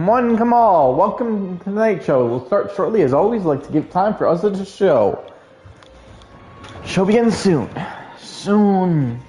Come on, come all. Welcome to the night show. We'll start shortly. As always, I'd like to give time for us to show. Show begins soon. Soon.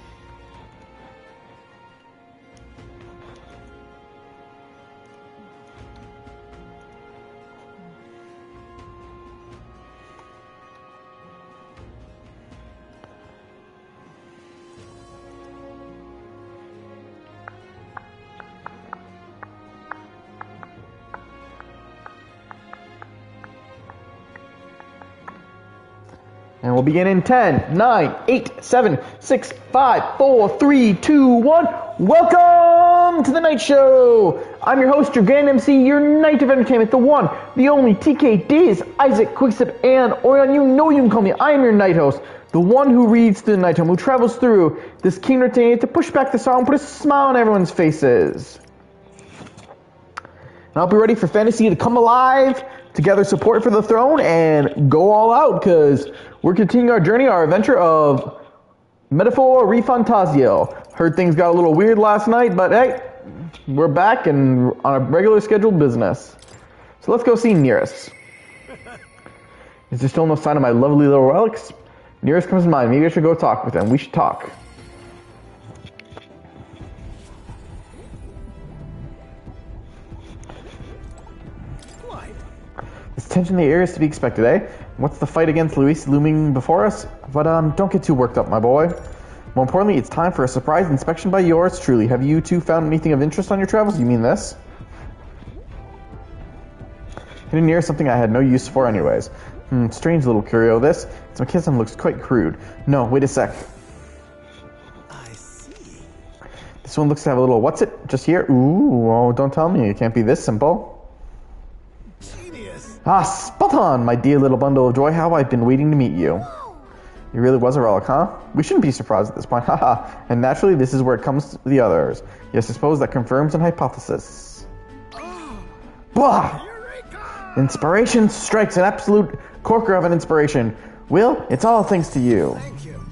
And we'll begin in 10, 9, 8, 7, 6, 5, 4, 3, 2, 1. Welcome to the Night Show! I'm your host, your Grand MC, your Knight of Entertainment, the one, the only, TK, Diz, Isaac, Quickstep, and Orion. You know you can call me. I am your Night Host, the one who reads through the night time, who travels through this kingdom to push back the sorrow and put a smile on everyone's faces. And I'll be ready for fantasy to come alive, to gather support for the throne, and go all out, because we're continuing our journey, our adventure of Metaphor Refantazio. Heard things got a little weird last night, but hey, we're back and on a regular scheduled business. So let's go see Nearest. Is there still no sign of my lovely little relics? Nearest comes to mind. Maybe I should go talk with him. We should talk. This tension in the air is to be expected, eh? What's the fight against Luis looming before us? But don't get too worked up, my boy. More importantly, it's time for a surprise inspection by yours truly. Have you two found anything of interest on your travels? You mean this? Hidden near something I had no use for anyways. Strange little curio this. Its mechanism looks quite crude. No, wait a sec. I see. This one looks to have a little, what's it? Just here? Ooh, oh, don't tell me. It can't be this simple. Ah, spot on, my dear little bundle of joy. How I've been waiting to meet you. It really was a relic, huh? We shouldn't be surprised at this point, haha. And naturally, this is where it comes to the others. Yes, I suppose that confirms an hypothesis. Blah! Inspiration strikes, an absolute corker of an inspiration. Will, it's all thanks to you. Thank you.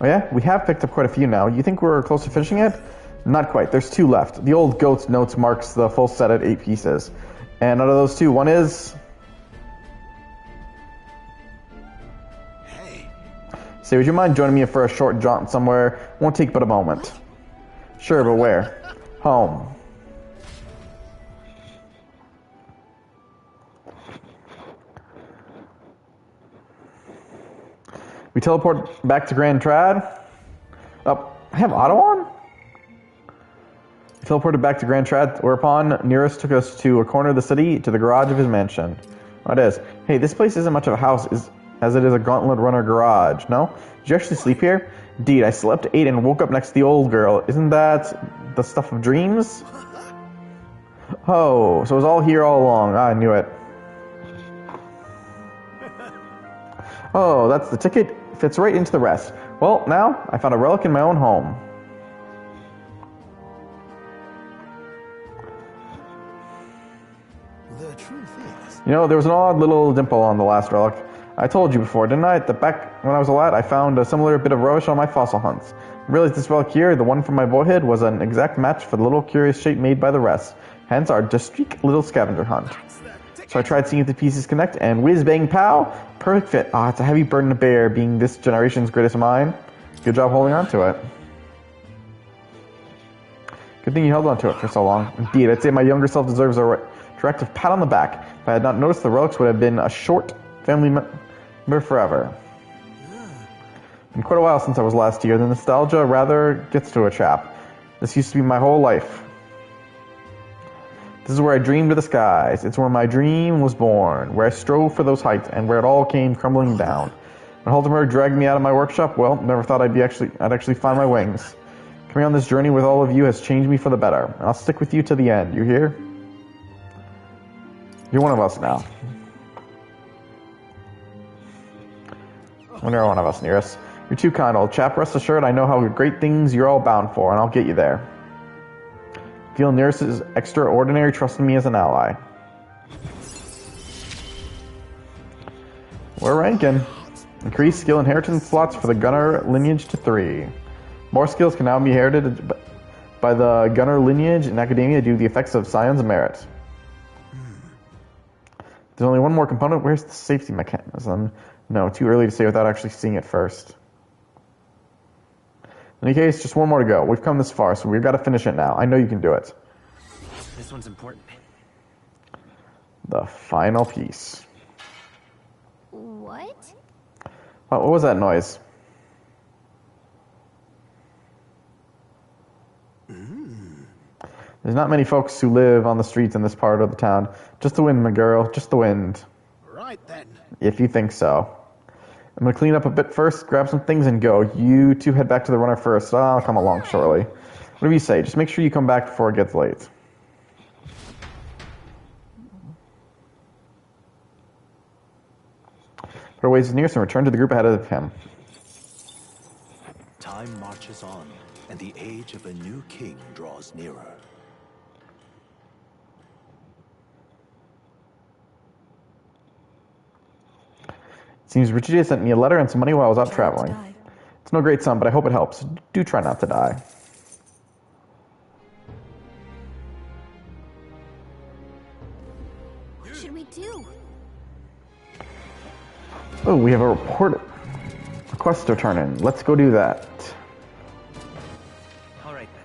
Oh yeah? We have picked up quite a few now. You think we're close to finishing it? Not quite. There's 2 left. The old goat's notes marks the full set at 8 pieces. And out of those 2, one is... Hey. Say, would you mind joining me for a short jaunt somewhere? Won't take but a moment. Sure, but where? Home. We teleport back to Grand Trad. Oh, I have auto on? Teleported back to Grand Trad, whereupon Nearest took us to a corner of the city to the garage of his mansion. Oh, it is. Hey, this place isn't much of a house as it is a gauntlet runner garage, no? Did you actually sleep here? Indeed, I slept, ate, and woke up next to the old girl. Isn't that the stuff of dreams? Oh, so it was all here all along. I knew it. Oh, that's the ticket. Fits right into the rest. Well, now, I found a relic in my own home. You know, there was an odd little dimple on the last relic. I told you before, didn't I? That back when I was a lad, I found a similar bit of rubbish on my fossil hunts. I realized this relic here, the one from my boyhood, was an exact match for the little curious shape made by the rest. Hence our discreet little scavenger hunt. So I tried seeing if the pieces connect, and whiz bang pow! Perfect fit. Ah, it's a heavy burden to bear, being this generation's greatest mine. Good job holding on to it. Good thing you held on to it for so long. Indeed, I'd say my younger self deserves a directive pat on the back. If I had not noticed, the relics would have been a short family member forever. Been quite a while since I was last here. The nostalgia rather gets to a chap. This used to be my whole life. This is where I dreamed of the skies. It's where my dream was born, where I strove for those heights, and where it all came crumbling down. When Haltimer dragged me out of my workshop, well, never thought I'd actually find my wings. Coming on this journey with all of you has changed me for the better, and I'll stick with you to the end. You hear? You're one of us now. When you're one of us, Nearest. You're too kind, old chap. Rest assured, I know how great things you're all bound for, and I'll get you there. Feel Nearest is extraordinary, trusting me as an ally. We're ranking. Increase skill inheritance slots for the gunner lineage to 3. More skills can now be inherited by the gunner lineage in academia due to the effects of scions of merit. There's only one more component. Where's the safety mechanism? No, too early to say without actually seeing it first. In any case, just one more to go. We've come this far, so we've got to finish it now. I know you can do it. This one's important. The final piece. What? What was that noise? There's not many folks who live on the streets in this part of the town. Just the wind, my girl. Just the wind. Right then. If you think so. I'm going to clean up a bit first, grab some things, and go. You two head back to the runner first. I'll come along shortly. Whatever you say. Just make sure you come back before it gets late. Put away his nearest and return to the group ahead of him. Time marches on, and the age of a new king draws nearer. Seems Richie sent me a letter and some money while I was out traveling. It's no great sum, but I hope it helps. Do try not to die. What should we do? Oh, we have a request to turn in. Let's go do that. All right then.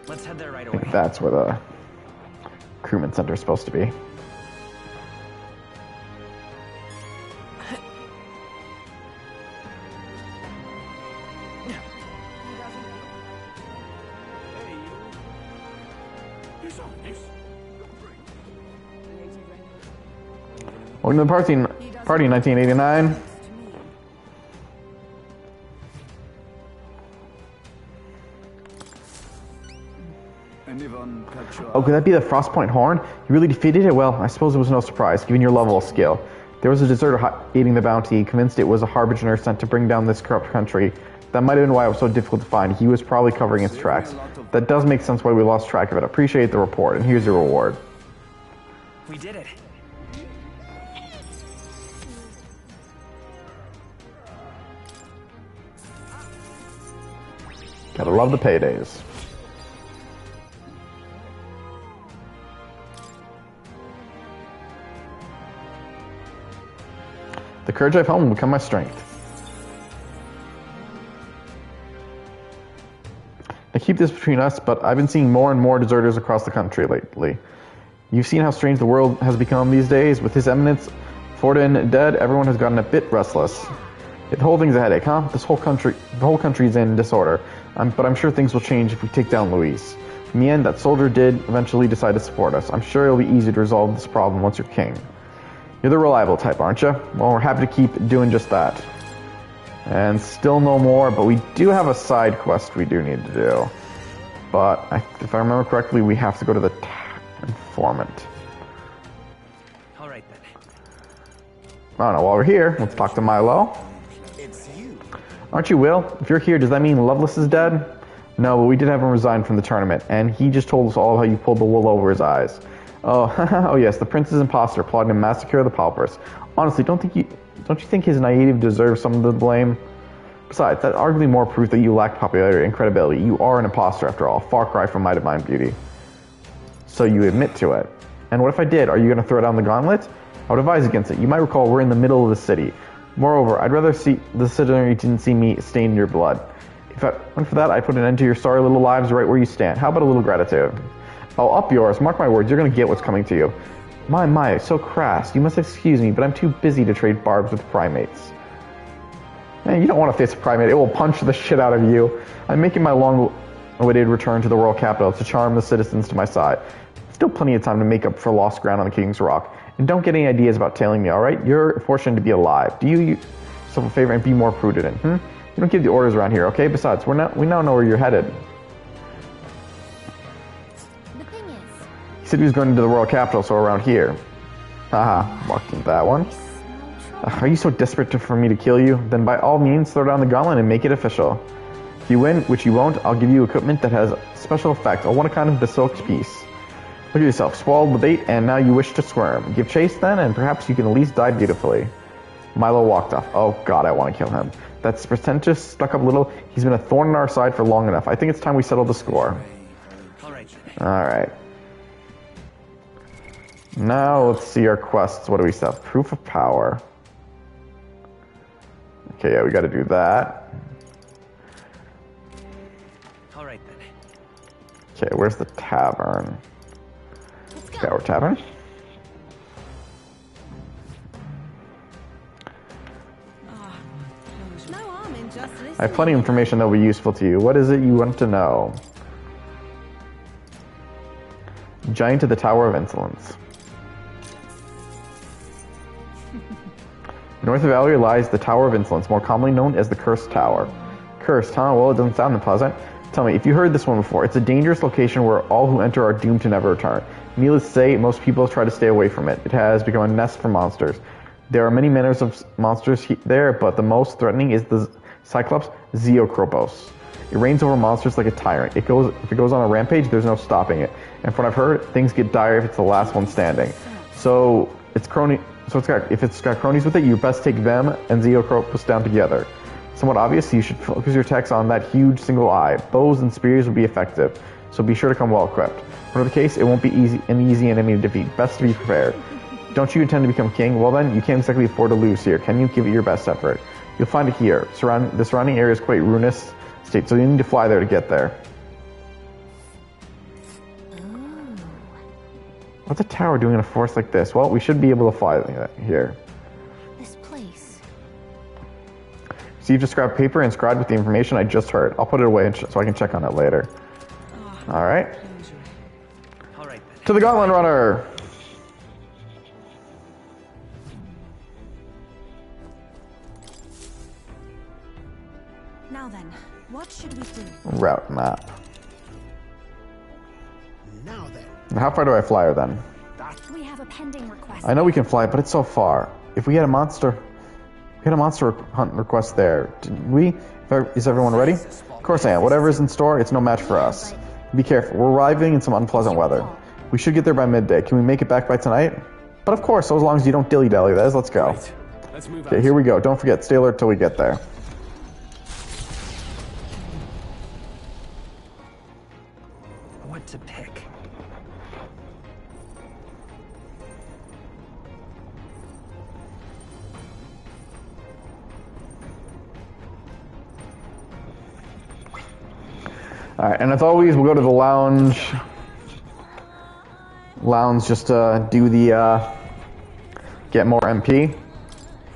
Let's head there right I away. think that's where the crewman center is supposed to be. Welcome to the party in 1989. Oh, could that be the Frostpoint Horn? You really defeated it? Well, I suppose it was no surprise, given your level of skill. There was a deserter aiding the bounty, convinced it was a harbinger sent to bring down this corrupt country. That might have been why it was so difficult to find. He was probably covering its tracks. That does make sense why we lost track of it. Appreciate the report, and here's your reward. We did it. Gotta love the paydays. The courage I've held will become my strength. I keep this between us, but I've been seeing more and more deserters across the country lately. You've seen how strange the world has become these days. With His Eminence Forden dead, everyone has gotten a bit restless. The whole thing's a headache, huh? The whole country's in disorder. But I'm sure things will change if we take down Luis. In the end, that soldier did eventually decide to support us. I'm sure it'll be easy to resolve this problem once you're king. You're the reliable type, aren't you? Well, we're happy to keep doing just that. And still no more, but we do have a side quest we do need to do. But if I remember correctly, we have to go to the informant. All right then. I don't know, while we're here, let's talk to Milo. It's you. Aren't you, Will? If you're here, does that mean Lovelace is dead? No, but we did have him resign from the tournament, and he just told us all how you pulled the wool over his eyes. Oh, oh yes, the prince's imposter plotting to massacre the paupers. Honestly, don't you think his naivety deserves some of the blame? Besides, that's arguably more proof that you lack popularity and credibility. You are an imposter, after all. Far cry from my divine beauty. So you admit to it. And what if I did? Are you going to throw down the gauntlet? I would advise against it. You might recall we're in the middle of the city. Moreover, I'd rather see the citizenry didn't see me stain your blood. If I went for that, I'd put an end to your sorry little lives right where you stand. How about a little gratitude? Oh, up yours. Mark my words, you're going to get what's coming to you. My, so crass. You must excuse me, but I'm too busy to trade barbs with primates. Man, you don't want to face a primate. It will punch the shit out of you. I'm making my long-awaited return to the royal capital to charm the citizens to my side. Still plenty of time to make up for lost ground on the King's Rock. And don't get any ideas about tailing me, alright? You're fortunate to be alive. Do you yourself a favor and be more prudent, You don't give the orders around here, okay? Besides, we now know where you're headed. He said he was going into the royal capital, so around here. Haha, walked into that one. Are you so desperate for me to kill you? Then by all means, throw down the gauntlet and make it official. If you win, which you won't, I'll give you equipment that has special effect, a one-of-kind bespoke piece. Look at yourself, swallowed the bait, and now you wish to squirm. Give chase then, and perhaps you can at least die beautifully. Milo walked off. Oh god, I want to kill him. That's pretentious, stuck up little. He's been a thorn in our side for long enough. I think it's time we settle the score. Alright. Now let's see our quests. What do we still have? Proof of power. Okay, yeah, we gotta do that. Alright then. Okay, where's the tavern? Okay, our tavern. I have plenty of information that will be useful to you. What is it you want to know? Giant to the Tower of Insolence. North of Valerie lies the Tower of Insolence, more commonly known as the Cursed Tower. Cursed, huh? Well, it doesn't sound unpleasant. Tell me, if you heard this one before, it's a dangerous location where all who enter are doomed to never return. Needless to say, most people try to stay away from it. It has become a nest for monsters. There are many manners of monsters there, but the most threatening is the Cyclops Zeokropos. It reigns over monsters like a tyrant. If it goes on a rampage, there's no stopping it. And from what I've heard, things get dire if it's the last one standing. So if it's got cronies with it, you best take them and Zeokropos down together. Somewhat obvious, you should focus your attacks on that huge single eye. Bows and spears will be effective, so be sure to come well equipped. Whatever the case, it won't be an easy enemy to defeat. Best to be prepared. Don't you intend to become king? Well then, you can't exactly afford to lose here. Can you give it your best effort? You'll find it here. The surrounding area is quite ruinous state, so you need to fly there to get there. What's a tower doing in a forest like this? Well, we should be able to fly here. This place. So you just grabbed paper and inscribed with the information I just heard. I'll put it away so I can check on it later. Alright. To the Gauntlet Runner! Now then, what should we do? Route map. Now then. How far do I fly her then? We have a pending request. I know we can fly, but it's so far. If we had a monster hunt request there, didn't we? Is everyone ready? Of course I am. Whatever is in store, it's no match for us. Be careful. We're arriving in some unpleasant weather. We should get there by midday. Can we make it back by tonight? But of course, so as long as you don't dilly-dally, that is. Let's go. Right. Let's move Okay, here we go. Don't forget, stay alert till we get there. What to pick? Alright, and as always, we'll go to the lounge. Lounge just to do the, get more MP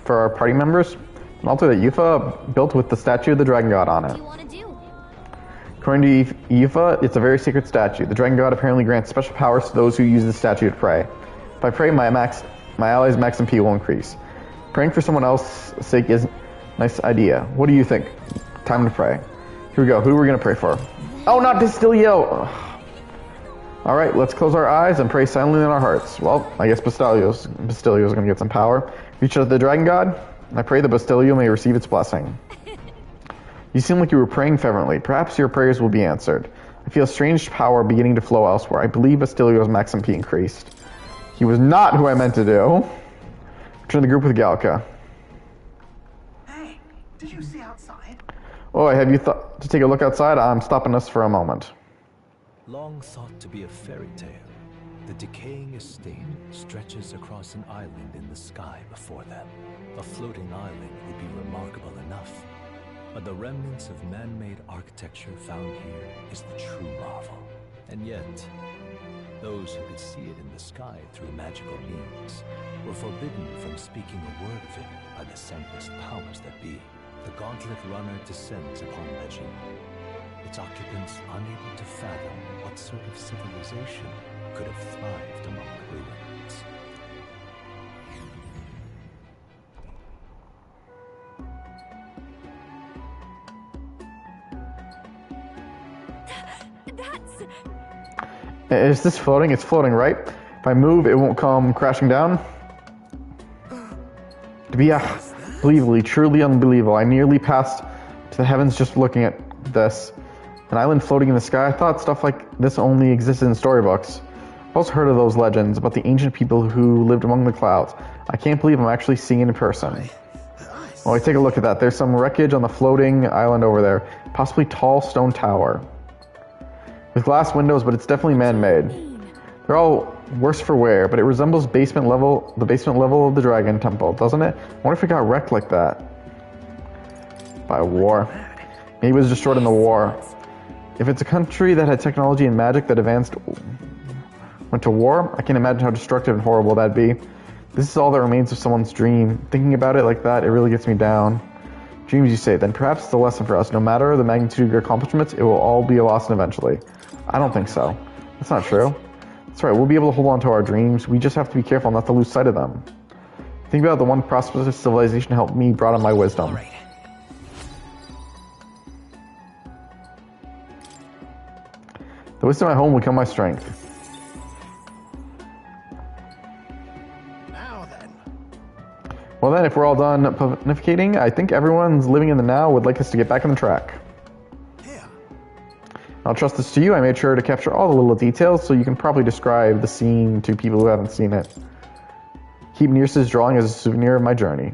for our party members. An altar that Yufa built with the statue of the Dragon God on it. What do you want to do? According to Yufa, it's a very sacred statue. The Dragon God apparently grants special powers to those who use the statue to pray. If I pray, my allies' max MP will increase. Praying for someone else's sake is a nice idea. What do you think? Time to pray. Here we go. Who are we going to pray for? Oh, not Bastilio! Alright, let's close our eyes and pray silently in our hearts. Well, I guess Bastilio's going to get some power. Reach out to the Dragon God. I pray that Bastilio may receive its blessing. You seem like you were praying fervently. Perhaps your prayers will be answered. I feel strange power beginning to flow elsewhere. I believe Bastilio's max MP increased. He was not who I meant to do. Return to the group with Galka. Hey, did you see outside? Oh, have you thought to take a look outside? I'm stopping us for a moment. Long thought to be a fairy tale, the decaying estate stretches across an island in the sky before them. A floating island would be remarkable enough, but the remnants of man-made architecture found here is the true marvel. And yet, those who could see it in the sky through magical means were forbidden from speaking a word of it by the scentless powers that be. The Gauntlet Runner descends upon legend, its occupants unable to fathom what sort of civilization could have thrived among the ruins. Is this floating? It's floating, right? If I move, it won't come crashing down? To be unbelievably, truly unbelievable. I nearly passed to the heavens just looking at this. An island floating in the sky. I thought stuff like this only existed in storybooks. I've also heard of those legends about the ancient people who lived among the clouds. I can't believe I'm actually seeing it in person. Well, take a look at that. There's some wreckage on the floating island over there. Possibly tall stone tower. With glass windows, but it's definitely man-made. They're all worse for wear, but it resembles the basement level of the Dragon Temple, doesn't it? I wonder if it got wrecked like that. By war. Maybe it was destroyed in the war. If it's a country that had technology and magic that advanced went to war, I can't imagine how destructive and horrible that'd be. This is all that remains of someone's dream. Thinking about it like that, it really gets me down. Dreams, you say, then perhaps it's a lesson for us. No matter the magnitude of your accomplishments, it will all be a loss eventually. I don't think so. That's not true. That's right, we'll be able to hold on to our dreams. We just have to be careful not to lose sight of them. Think about the one prosperous civilization helped me broaden my wisdom. Right. The wisdom at home will become my strength. Now then. Well then, if we're all done pontificating, I think everyone's living in the now would like us to get back on the track. Here. I'll trust this to you. I made sure to capture all the little details so you can probably describe the scene to people who haven't seen it. Keep Nearsa's drawing as a souvenir of my journey.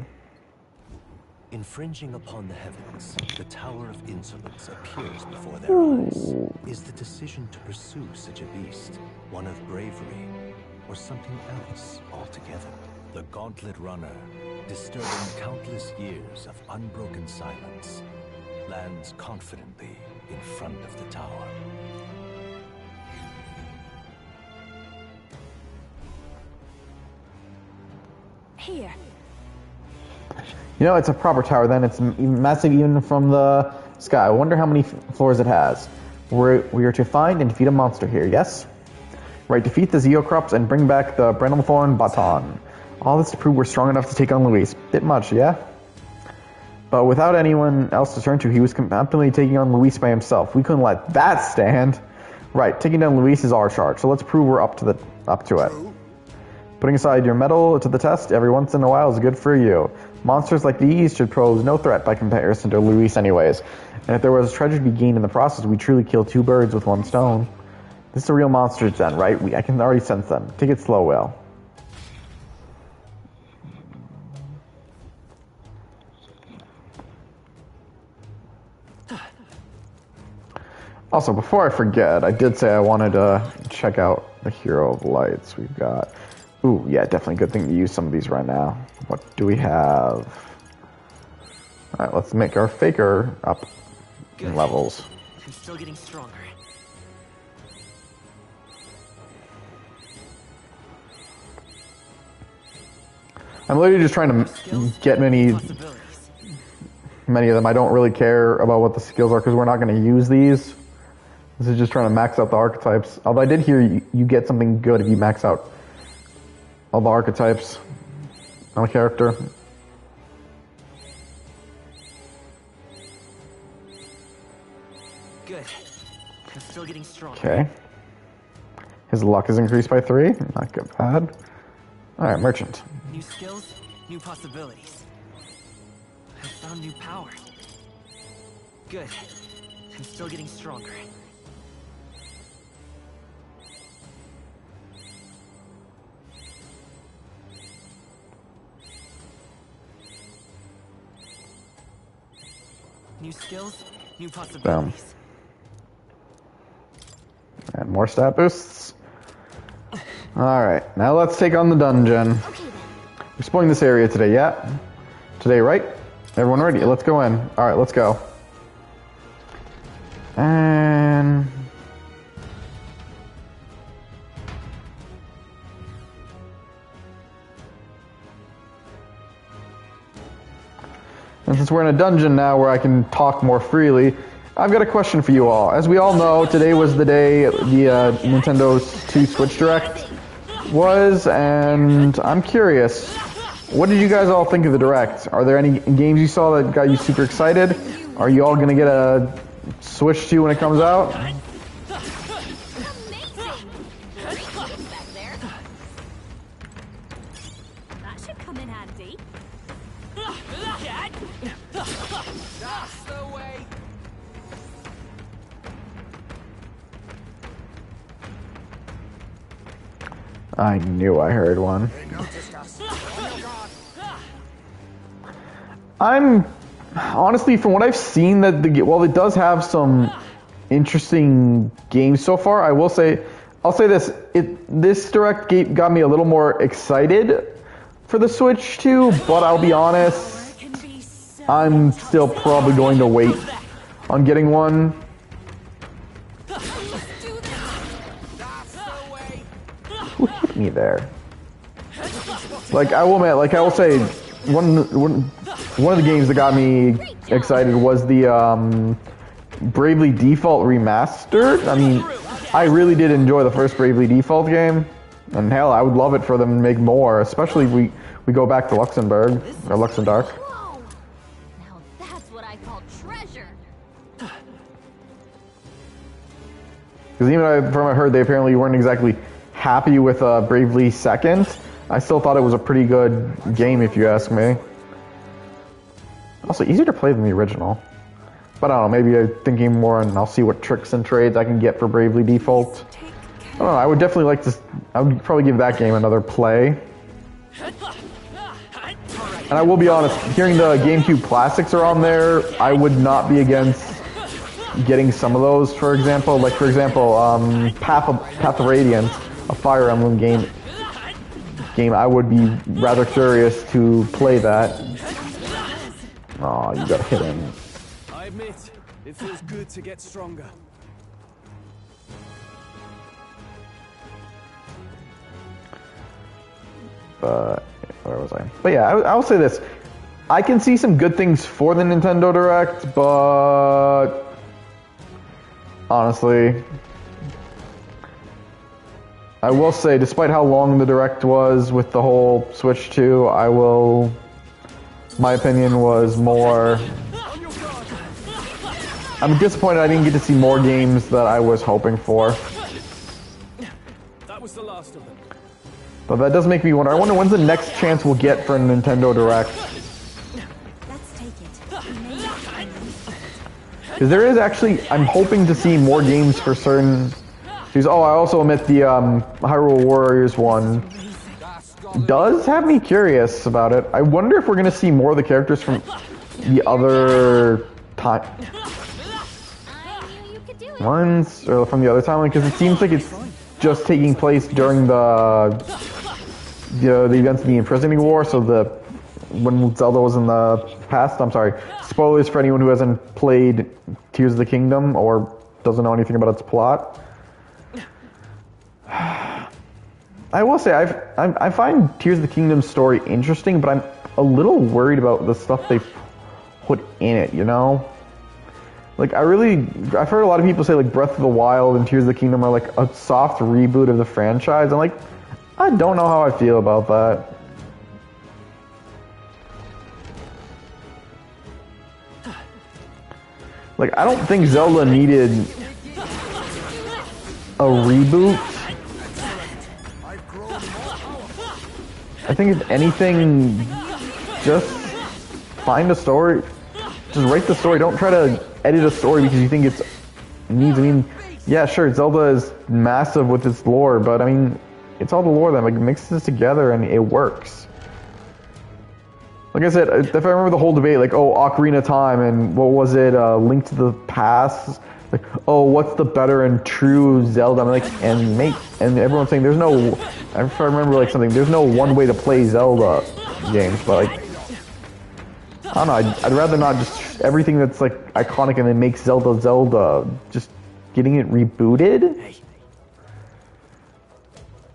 Infringing upon the heavens, the Tower of Insolence appears before their eyes. Is the decision to pursue such a beast one of bravery, or something else altogether? The Gauntlet Runner, disturbing countless years of unbroken silence, lands confidently in front of the tower. Here. You know, it's a proper tower then. It's massive even from the sky. I wonder how many floors it has. We are to find and defeat a monster here, yes? Right, defeat the Zeocrops and bring back the Brennelthorn Baton. All this to prove we're strong enough to take on Luis. Bit much, yeah? But without anyone else to turn to, he was completely taking on Luis by himself. We couldn't let that stand. Right, taking down Luis is our charge, so let's prove we're up to it. Putting aside your mettle to the test every once in a while is good for you. Monsters like these should pose no threat by comparison to Luis anyways. And if there was treasure to be gained in the process, we'd truly kill two birds with one stone. This is a real monster then, right? I can already sense them. Take it slow, Will. Also, before I forget, I did say I wanted to check out the Hero of Lights we've got. Ooh, yeah, definitely a good thing to use some of these right now. What do we have? Alright, let's make our Faker up in levels. I'm still getting stronger. I'm literally just trying to get many of them. I don't really care about what the skills are because we're not going to use these. This is just trying to max out the archetypes. Although I did hear you get something good if you max out all the archetypes on a character. Good. I'm still getting stronger. Okay. His luck is increased by 3. Not good, bad. Alright, merchant. New skills, new possibilities. I found new power. Good. I'm still getting stronger. New skills, new possibilities. And more stat boosts. Alright, now let's take on the dungeon. Okay then. We're exploring this area today, yeah? Today, right? Everyone ready? Let's go in. Alright, let's go. And... since we're in a dungeon now where I can talk more freely, I've got a question for you all. As we all know, today was the day the Nintendo 2 Switch Direct was, and I'm curious, what did you guys all think of the Direct? Are there any games you saw that got you super excited? Are you all going to get a Switch 2 when it comes out? That should come in handy. That's the way. I knew I heard one. I'm honestly, from what I've seen, that while it does have some interesting games so far, I'll say this: this direct got me a little more excited for the Switch 2. But I'll be honest, I'm still probably going to wait on getting one. Who hit me there? Like, I will admit, like I will say, one of the games that got me excited was the Bravely Default Remastered. I mean, I really did enjoy the first Bravely Default game, and hell, I would love it for them to make more, especially if we go back to Luxembourg or Luxembourg. Whoa! Now that's what I call treasure. Because even from what I heard, they apparently weren't exactly happy with Bravely Second. I still thought it was a pretty good game, if you ask me. Also, easier to play than the original. But I don't know, maybe I'm thinking more, and I'll see what tricks and trades I can get for Bravely Default. I don't know, I would definitely like to... I would probably give that game another play. And I will be honest, hearing the GameCube Classics are on there, I would not be against getting some of those, for example. Like, for example, Path of Radiance, a Fire Emblem game, I would be rather curious to play that. Oh, you got hit him. I admit, it feels good to get stronger. But where was I? But yeah, I'll say this: I can see some good things for the Nintendo Direct, but honestly, I will say, despite how long the Direct was with the whole Switch 2, my opinion was more... I'm disappointed I didn't get to see more games that I was hoping for. That was the last of them. But that does make me wonder. I wonder when's the next chance we'll get for a Nintendo Direct. Let's take it. Because there is actually... I'm hoping to see more games for certain... Oh, I also omit the Hyrule Warriors one. Does have me curious about it. I wonder if we're going to see more of the characters from the other time... ones, or from the other timeline, because it seems like it's just taking place during the events of the Imprisoning War, so when Zelda was in the past. I'm sorry, spoilers for anyone who hasn't played Tears of the Kingdom or doesn't know anything about its plot. I will say, I find Tears of the Kingdom story interesting, but I'm a little worried about the stuff they put in it, you know? Like, I've heard a lot of people say, like, Breath of the Wild and Tears of the Kingdom are, like, a soft reboot of the franchise. And, like, I don't know how I feel about that. Like, I don't think Zelda needed a reboot. I think if anything, just find a story. Just write the story. Don't try to edit a story because you think it needs... I mean, yeah, sure, Zelda is massive with its lore, but I mean, it's all the lore that like mixes together and it works. Like I said, if I remember the whole debate, like, oh, Ocarina of Time and what was it, Link to the Past? Like, oh, what's the better and true Zelda? I'm like, and everyone's saying there's no... If I remember like something, there's no one way to play Zelda games, but like, I don't know, I'd rather not just everything that's like iconic and then makes Zelda Zelda, just getting it rebooted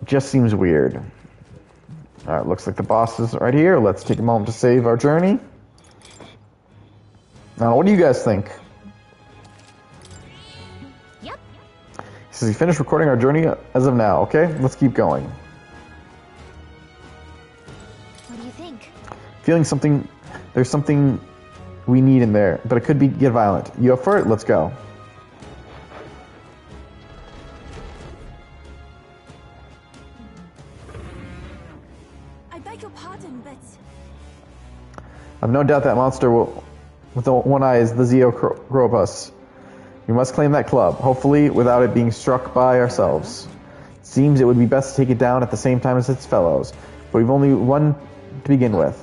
just seems weird. Alright, looks like the boss is right here. Let's take a moment to save our journey. Now, what do you guys think? Yep. He says he finished recording our journey as of now, okay? Let's keep going. What do you think? Feeling something... There's something we need in there, but it could get violent. You up for it? Let's go. I beg your pardon, but... I've no doubt that monster with the one eye is the Zeocropus. We must claim that club, hopefully without it being struck by ourselves. It seems it would be best to take it down at the same time as its fellows, but we've only one to begin with.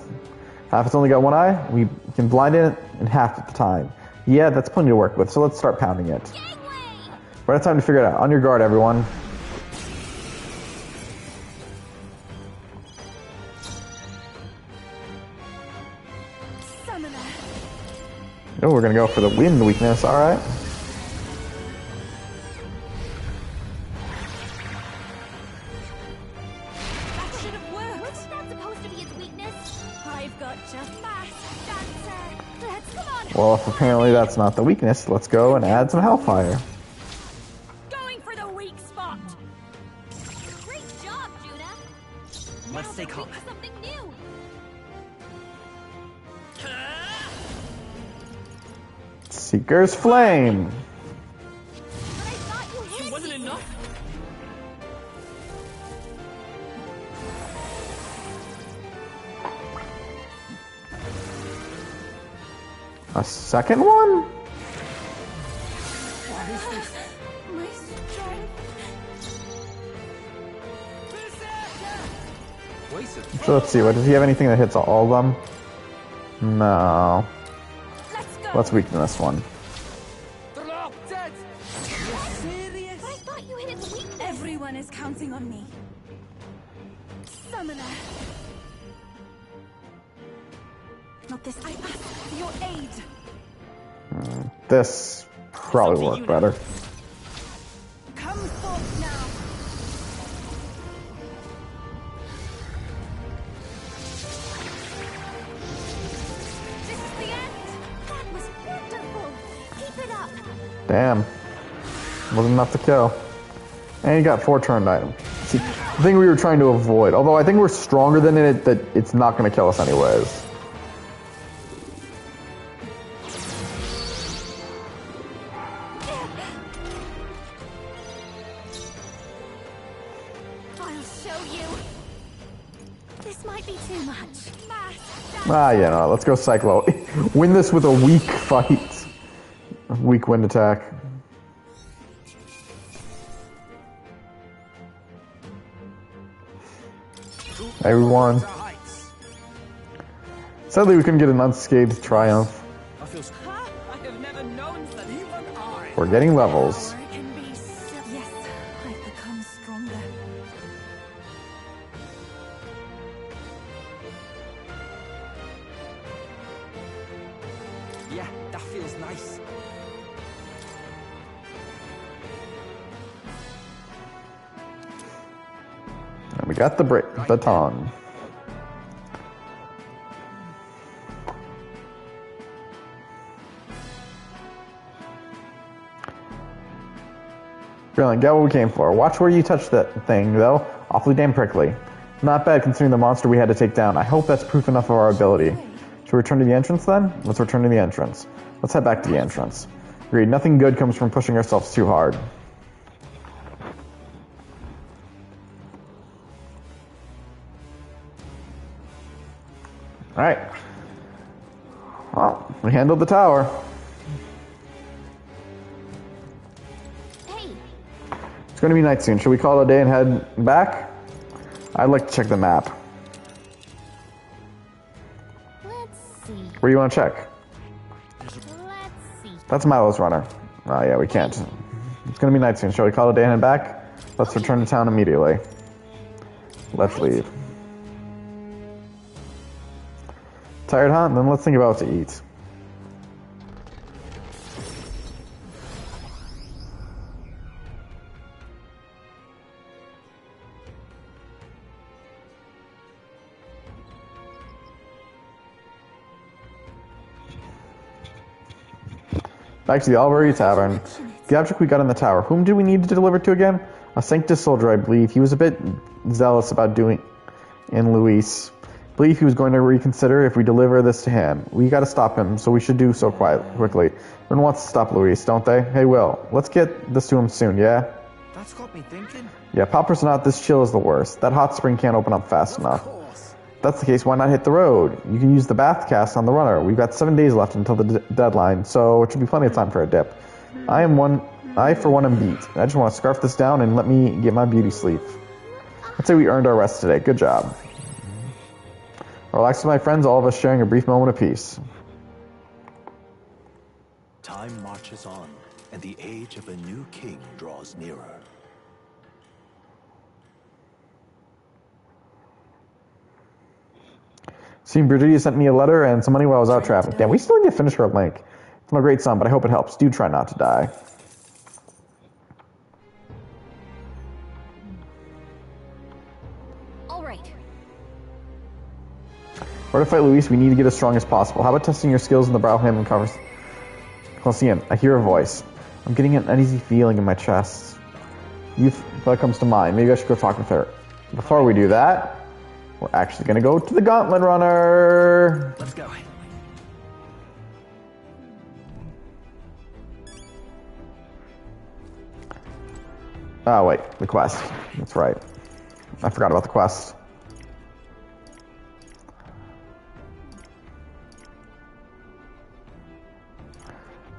Half it's only got one eye. We can blind it in half at the time. Yeah, that's plenty to work with, so let's start pounding it. Right, it's time to figure it out. On your guard, everyone. Oh, we're gonna go for the wind weakness, alright. That should have worked. Wasn't that supposed to be its weakness? I've got just fast dancer. Let's come on. Well, if apparently that's not the weakness, let's go and add some Hellfire. Going for the weak spot. Great job, Judah. Let's stay calm. Something new. Seeker's Flame. But I thought you hit It wasn't me. enough. A second one? My strength. So let's see, what does he have anything that hits all of them? No. Let's go. Let's weaken this one. Dead. Serious? But I thought you hit its weakness. Everyone is counting on me. Summoner. Not this. I ask for your aid. This probably worked better. Come forth now. This is the end. That was wonderful. Keep it up. Damn. Wasn't enough to kill. And you got 4 turned items. See, the thing we were trying to avoid, although I think we're stronger than it, that it's not going to kill us anyways. I'll show you. This might be too much. Ah, yeah, no, let's go Cyclo. Win this with a weak fight. Weak wind attack. Everyone. Sadly, we couldn't get an unscathed triumph. I feel. I have never known that. Even I. We're getting levels. Power can be yes, I've become stronger. Yeah, that feels nice. And we got the baton. Brilliant, get what we came for. Watch where you touch that thing, though. Awfully damn prickly. Not bad considering the monster we had to take down. I hope that's proof enough of our ability. Should we return to the entrance then? Let's return to the entrance. Let's head back to the entrance. Agreed, nothing good comes from pushing ourselves too hard. Alright. Well, we handled the tower. Hey, It's going to be night soon. Should we call it a day and head back? I'd like to check the map. let's see. Where do you want to check? Let's see. That's Milo's runner. Oh yeah, we can't. It's going to be night soon. Shall we call it a day and head back? Let's return to town immediately. Let's leave. Tired, huh? Then let's think about what to eat. Back to the Albury Tavern. The object we got in the tower. Whom did we need to deliver to again? A Sanctus soldier, I believe. He was a bit zealous about doing in Luis. I believe he was going to reconsider if we deliver this to him. We got to stop him, so we should do so quickly. Everyone wants to stop Luis, don't they? Hey, Will, let's get this to him soon, yeah? That's got me thinking. Yeah, Poppers or not, this chill is the worst. That hot spring can't open up fast enough. Course. If that's the case, why not hit the road? You can use the bath cast on the runner. We've got 7 days left until the deadline, so it should be plenty of time for a dip. I for one am beat. I just want to scarf this down and let me get my beauty sleep. I'd say we earned our rest today. Good job. Relax with my friends, all of us sharing a brief moment of peace. Time marches on, and the age of a new king draws nearer. Seeing Brigitte sent me a letter and some money while I was out traveling. Damn, we still need to finish her link. It's my great son, but I hope it helps. Do try not to die. All right. In order to fight Luis, we need to get as strong as possible. How about testing your skills in the Brauham Colosseum? I hear a voice. I'm getting an uneasy feeling in my chest. Youth, that comes to mind. Maybe I should go talk with her. Before we do that, we're actually going to go to the Gauntlet Runner. Let's go. Oh, wait. The quest. That's right. I forgot about the quest.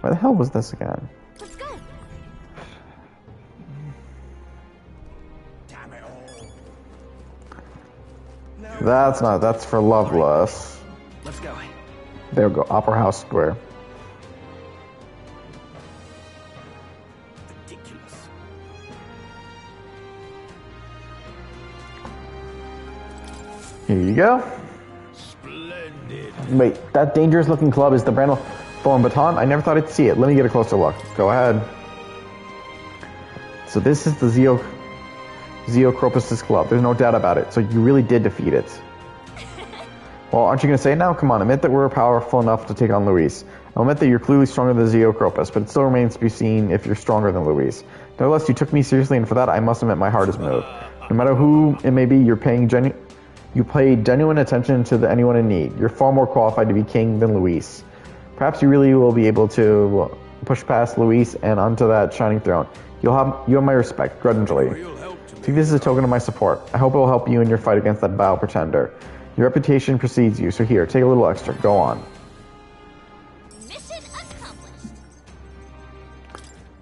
Where the hell was this again? Let's go. Damn it all. That's not. That's for Loveless. Let's go. There we go. Opera House Square. Ridiculous. Here you go. Splendid. Wait, that dangerous looking club is the Brandel Thorn Baton? I never thought I'd see it. Let me get a closer look. Go ahead. So this is the Zeocropus' club. There's no doubt about it. So you really did defeat it. Well, aren't you going to say it now? Come on, admit that we're powerful enough to take on Luis. I'll admit that you're clearly stronger than Zeocropus, but it still remains to be seen if you're stronger than Luis. Nevertheless, you took me seriously, and for that, I must admit my heart is moved. No matter who it may be, you pay genuine attention to anyone in need. You're far more qualified to be king than Luis. Perhaps you really will be able to push past Luis and onto that shining throne. You have my respect, grudgingly. Take this as a token of my support. I hope it will help you in your fight against that vile pretender. Your reputation precedes you, so here, take a little extra. Go on. Mission accomplished.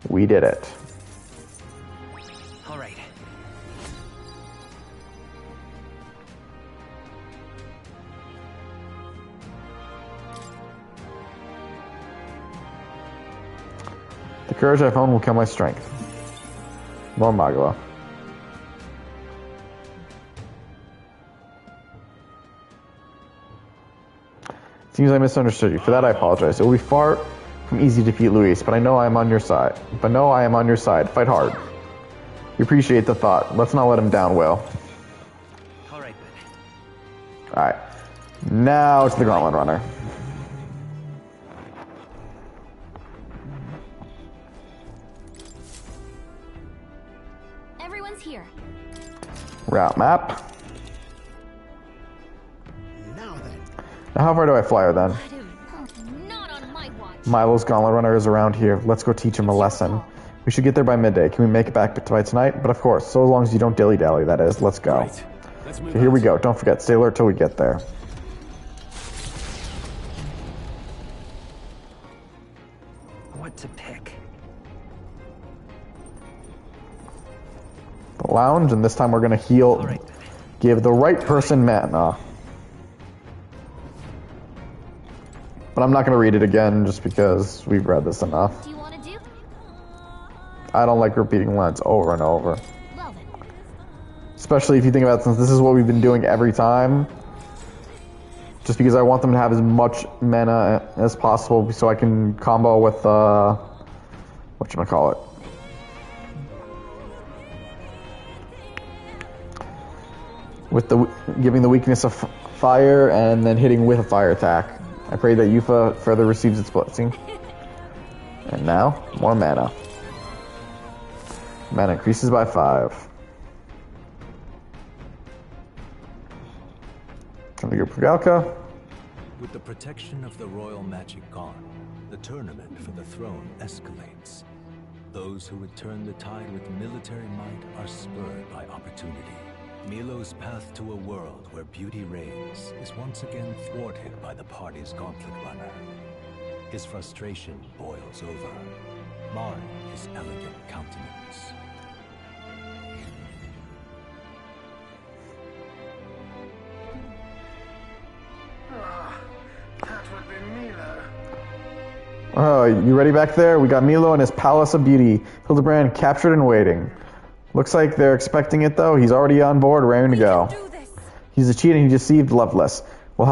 We did it. All right. The courage I've honed will kill my strength. More Magua. Seems I misunderstood you. For that I apologize. It will be far from easy to defeat Luis, but I know I am on your side. Fight hard. We appreciate the thought. Let's not let him down, Will. All right, then. Alright. Now to the Gauntlet Runner. Everyone's here. Route map. Now then. Now how far do I fly her then? Not on my watch. Milo's Gauntlet Runner is around here. Let's go teach him a lesson. We should get there by midday. Can we make it back by tonight? But of course, so long as you don't dilly-dally, that is. Let's go. Right. Let's move Okay, here we out. go. Don't forget, stay alert till we get there. What to pick? The lounge, and this time we're gonna heal. All right, then. Give the right person mana. But I'm not gonna read it again just because we've read this enough. Do you want to do? I don't like repeating lines over and over. Well then. Especially if you think about it, since this is what we've been doing every time. Just because I want them to have as much mana as possible so I can combo with, whatchamacallit. With the giving the weakness of fire and then hitting with a fire attack. I pray that Yufa further receives its blessing. And now, more mana. Mana increases by 5. Can we go Pugalka? With the protection of the royal magic gone, the tournament for the throne escalates. Those who would turn the tide with military might are spurred by opportunity. Milo's path to a world where beauty reigns is once again thwarted by the party's Gauntlet Runner. His frustration boils over, marring his elegant countenance. Oh, you ready back there? We got Milo and his palace of beauty. Hildebrand captured and waiting. Looks like they're expecting it though. He's already on board, raring to go. Do this. He's a cheat and he deceived Loveless. We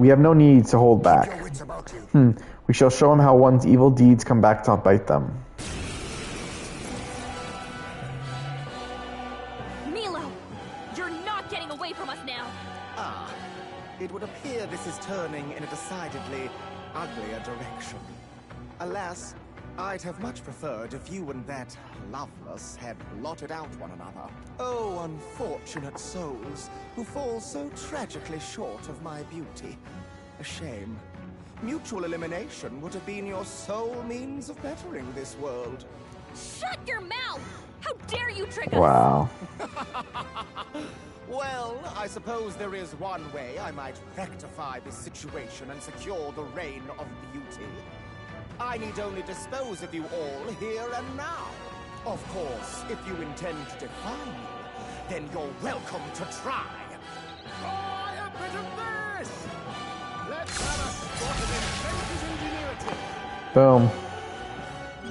have no need to hold back. Your wits about you. We shall show him how one's evil deeds come back to bite them. Milo! You're not getting away from us now! Ah, it would appear this is turning in a decidedly uglier direction. Alas, I'd have much preferred if you and that Loveless had blotted out one another. Oh, unfortunate souls who fall so tragically short of my beauty. A shame. Mutual elimination would have been your sole means of bettering this world. Shut your mouth! How dare you trick us! Wow. Well, I suppose there is one way I might rectify this situation and secure the reign of beauty. I need only dispose of you all here and now. Of course, if you intend to defy me, then you're welcome to try. Try a bit of this! Let's have a spot of inventor's ingenuity. Boom.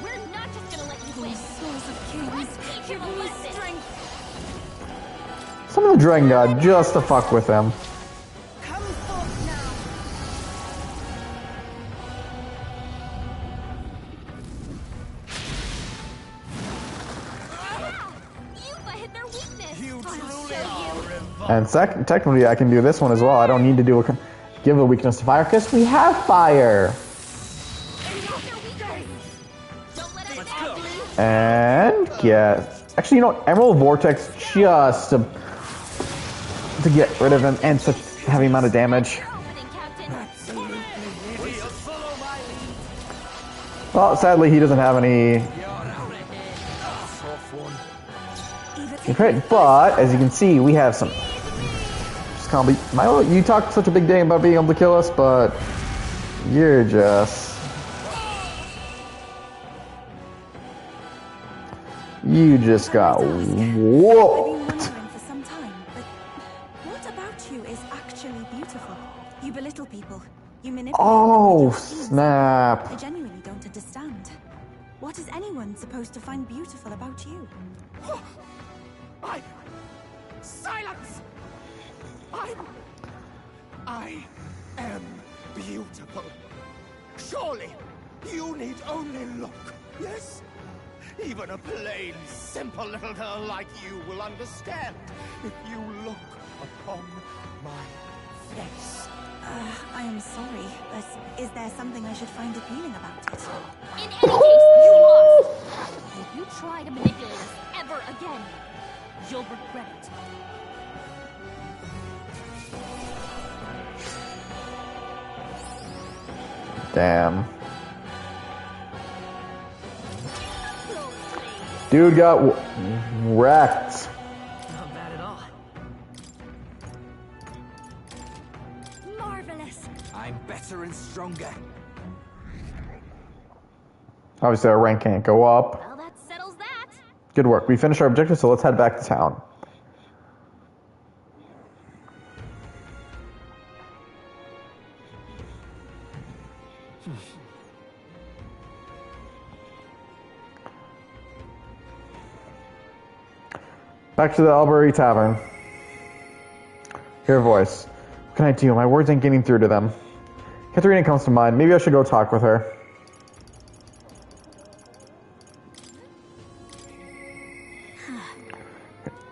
We're not just gonna let you win! Souls of kings, Let's teach give him a me lesson! strength. Some of the Dragon God just to fuck with him. Come forth now. You've hit their weakness! You I'll truly show you! And technically I can do this one as well. I don't need to give a weakness to fire because we have fire. Don't let us out! And yeah, actually, you know what? Emerald Vortex just to get rid of him and such heavy amount of damage. Opening, Captain! Well, sadly, he doesn't have any crit, but as you can see, we have some. Just can't be. Milo, you talked such a big game about being able to kill us, but you're just. You just got I've been whooped. wondering for some time, but what about you is actually beautiful? You belittle people. You manipulate them Oh, with your schemes. I snap. genuinely don't understand. What is anyone supposed to find beautiful about you? Silence! I am beautiful. Surely, you need only look, yes? Even a plain, simple little girl like you will understand if you look upon my face. I am sorry, but is there something I should find appealing about it? In any case, you lost! If you try to manipulate us ever again, you'll regret it. Damn. Dude got wrecked. Not bad at all. Marvelous! I'm better and stronger. Obviously, our rank can't go up. Well, that settles that. Good work. We finished our objective, so let's head back to town. Back to the Albury Tavern. Hear a voice. What can I do? My words ain't getting through to them. Katharina comes to mind. Maybe I should go talk with her.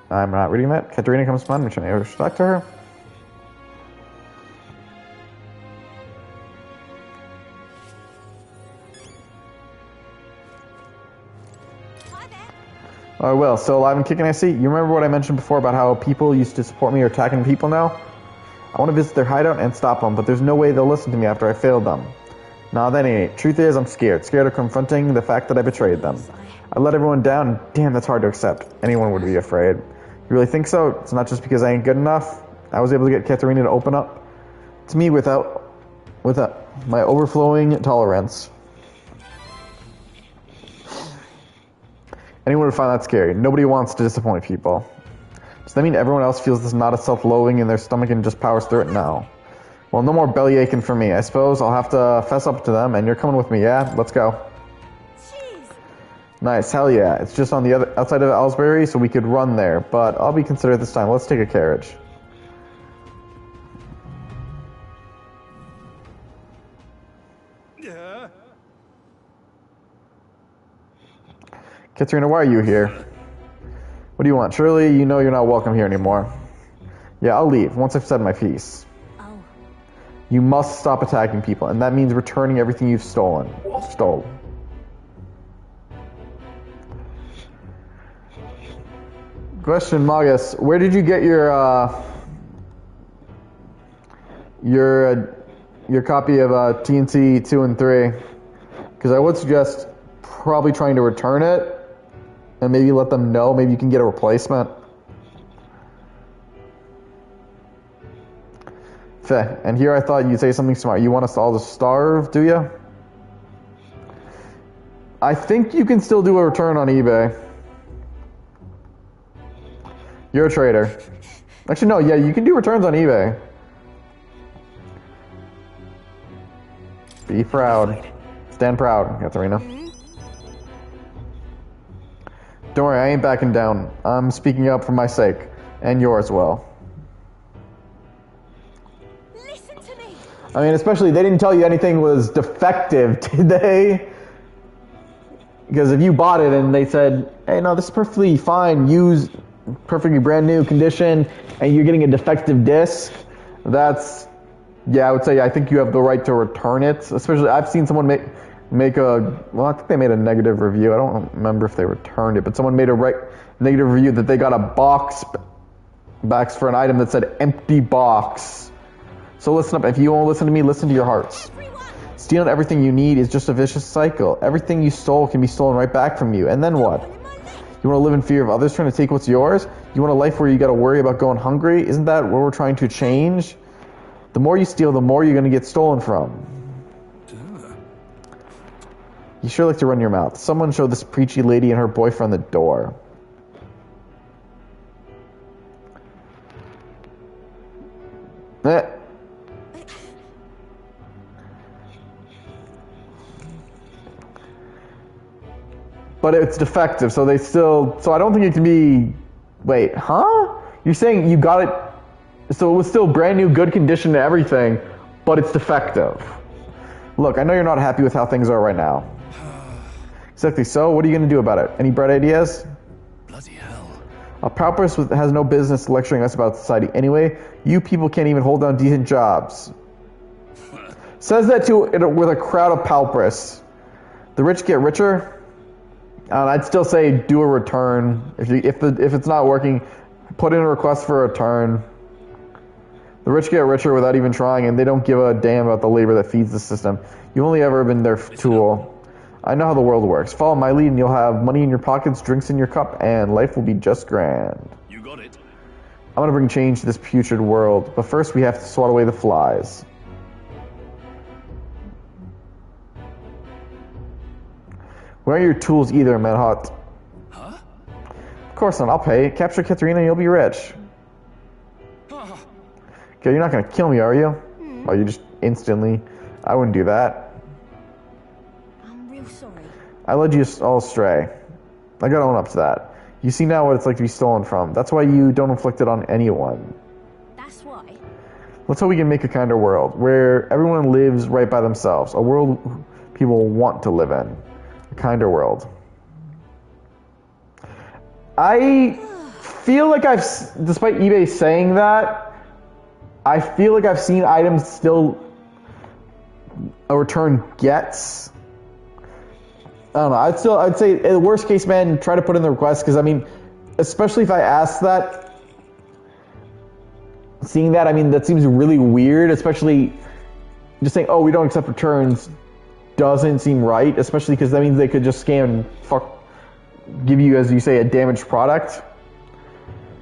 I'm not reading that. Katharina comes to mind. Which I should talk to her. Oh, well, still alive and kicking, I see. You remember what I mentioned before about how people used to support me or attacking people now? I want to visit their hideout and stop them, but there's no way they'll listen to me after I failed them. Nah, that ain't it. Truth is, I'm scared. Scared of confronting the fact that I betrayed them. I let everyone down, and damn, that's hard to accept. Anyone would be afraid. You really think so? It's not just because I ain't good enough? I was able to get Katharina to open up to me without my overflowing tolerance. Anyone would find that scary. Nobody wants to disappoint people. Does that mean everyone else feels this knot of self-loathing in their stomach and just powers through it? No. Well, no more belly aching for me. I suppose I'll have to fess up to them, and you're coming with me, yeah? Let's go. Jeez. Nice, hell yeah. It's just on the other outside of Ellsbury, so we could run there, but I'll be considerate this time. Let's take a carriage. Katerina, why are you here? What do you want? Surely you know you're not welcome here anymore. Yeah, I'll leave once I've said my piece. Oh. You must stop attacking people, and that means returning everything you've stolen. Stole. Question, Magus, where did you get your copy of TNT 2 and 3? Because I would suggest probably trying to return it, and maybe let them know. Maybe you can get a replacement. Feh. And here I thought you'd say something smart. You want us all to starve, do you? I think you can still do a return on eBay. You're a trader. Actually, no, yeah, you can do returns on eBay. Be proud. Stand proud, Katerina. Don't worry, I ain't backing down. I'm speaking up for my sake. And yours as well. Listen to me. I mean, especially, they didn't tell you anything was defective, did they? Because if you bought it and they said, hey, no, this is perfectly fine, used, perfectly brand new condition, and you're getting a defective disc, that's, yeah, I would say I think you have the right to return it. Especially, I've seen someone make a, well, I think they made a negative review. I don't remember if they returned it, but someone made a negative review that they got a box for an item that said empty box. So listen up. If you won't listen to me, listen to your hearts. Everyone. Stealing everything you need is just a vicious cycle. Everything you stole can be stolen right back from you. And then what? You want to live in fear of others trying to take what's yours? You want a life where you got to worry about going hungry? Isn't that what we're trying to change? The more you steal, the more you're going to get stolen from. You sure like to run your mouth. Someone showed this preachy lady and her boyfriend the door. But it's defective, so they still... So I don't think it can be... Wait, huh? You're saying you got it... So it was still brand new, good condition and everything, but it's defective. Look, I know you're not happy with how things are right now. Exactly so. What are you going to do about it? Any bright ideas? Bloody hell. A pauperous has no business lecturing us about society. Anyway, you people can't even hold down decent jobs. Says that with a crowd of pauperous. The rich get richer. I'd still say do a return. If it's not working, put in a request for a return. The rich get richer without even trying, and they don't give a damn about the labor that feeds the system. You've only ever been their tool. I know how the world works. Follow my lead and you'll have money in your pockets, drinks in your cup, and life will be just grand. You got it. I'm going to bring change to this putrid world, but first we have to swat away the flies. Where are your tools either, Manhunt? Huh? Of course not, I'll pay. Capture Katerina and you'll be rich. Okay, you're not going to kill me, are you? Oh, you just instantly... I wouldn't do that. I'm real sorry. I led you all astray. I gotta own up to that. You see now what it's like to be stolen from. That's why you don't inflict it on anyone. That's why. Let's hope we can make a kinder world, where everyone lives right by themselves. A world people want to live in. A kinder world. I feel like despite eBay saying that, I feel like I've seen items still a return gets. I don't know. I'd say, in the worst case, man, try to put in the request, because I mean, especially if I ask that, seeing that, I mean, that seems really weird. Especially just saying, "Oh, we don't accept returns," doesn't seem right. Especially because that means they could just scam, give you, as you say, a damaged product.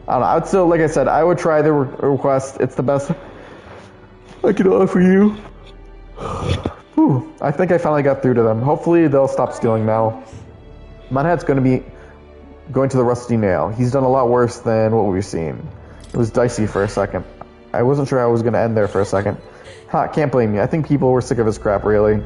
I don't know. I would still, like I said, I would try the request. It's the best I can offer you. Whew, I think I finally got through to them. Hopefully they'll stop stealing now. Manhattan's going to be going to the Rusty Nail. He's done a lot worse than what we've seen. It was dicey for a second. I wasn't sure how I was going to end there for a second. Ha, can't blame you. I think people were sick of his crap, really.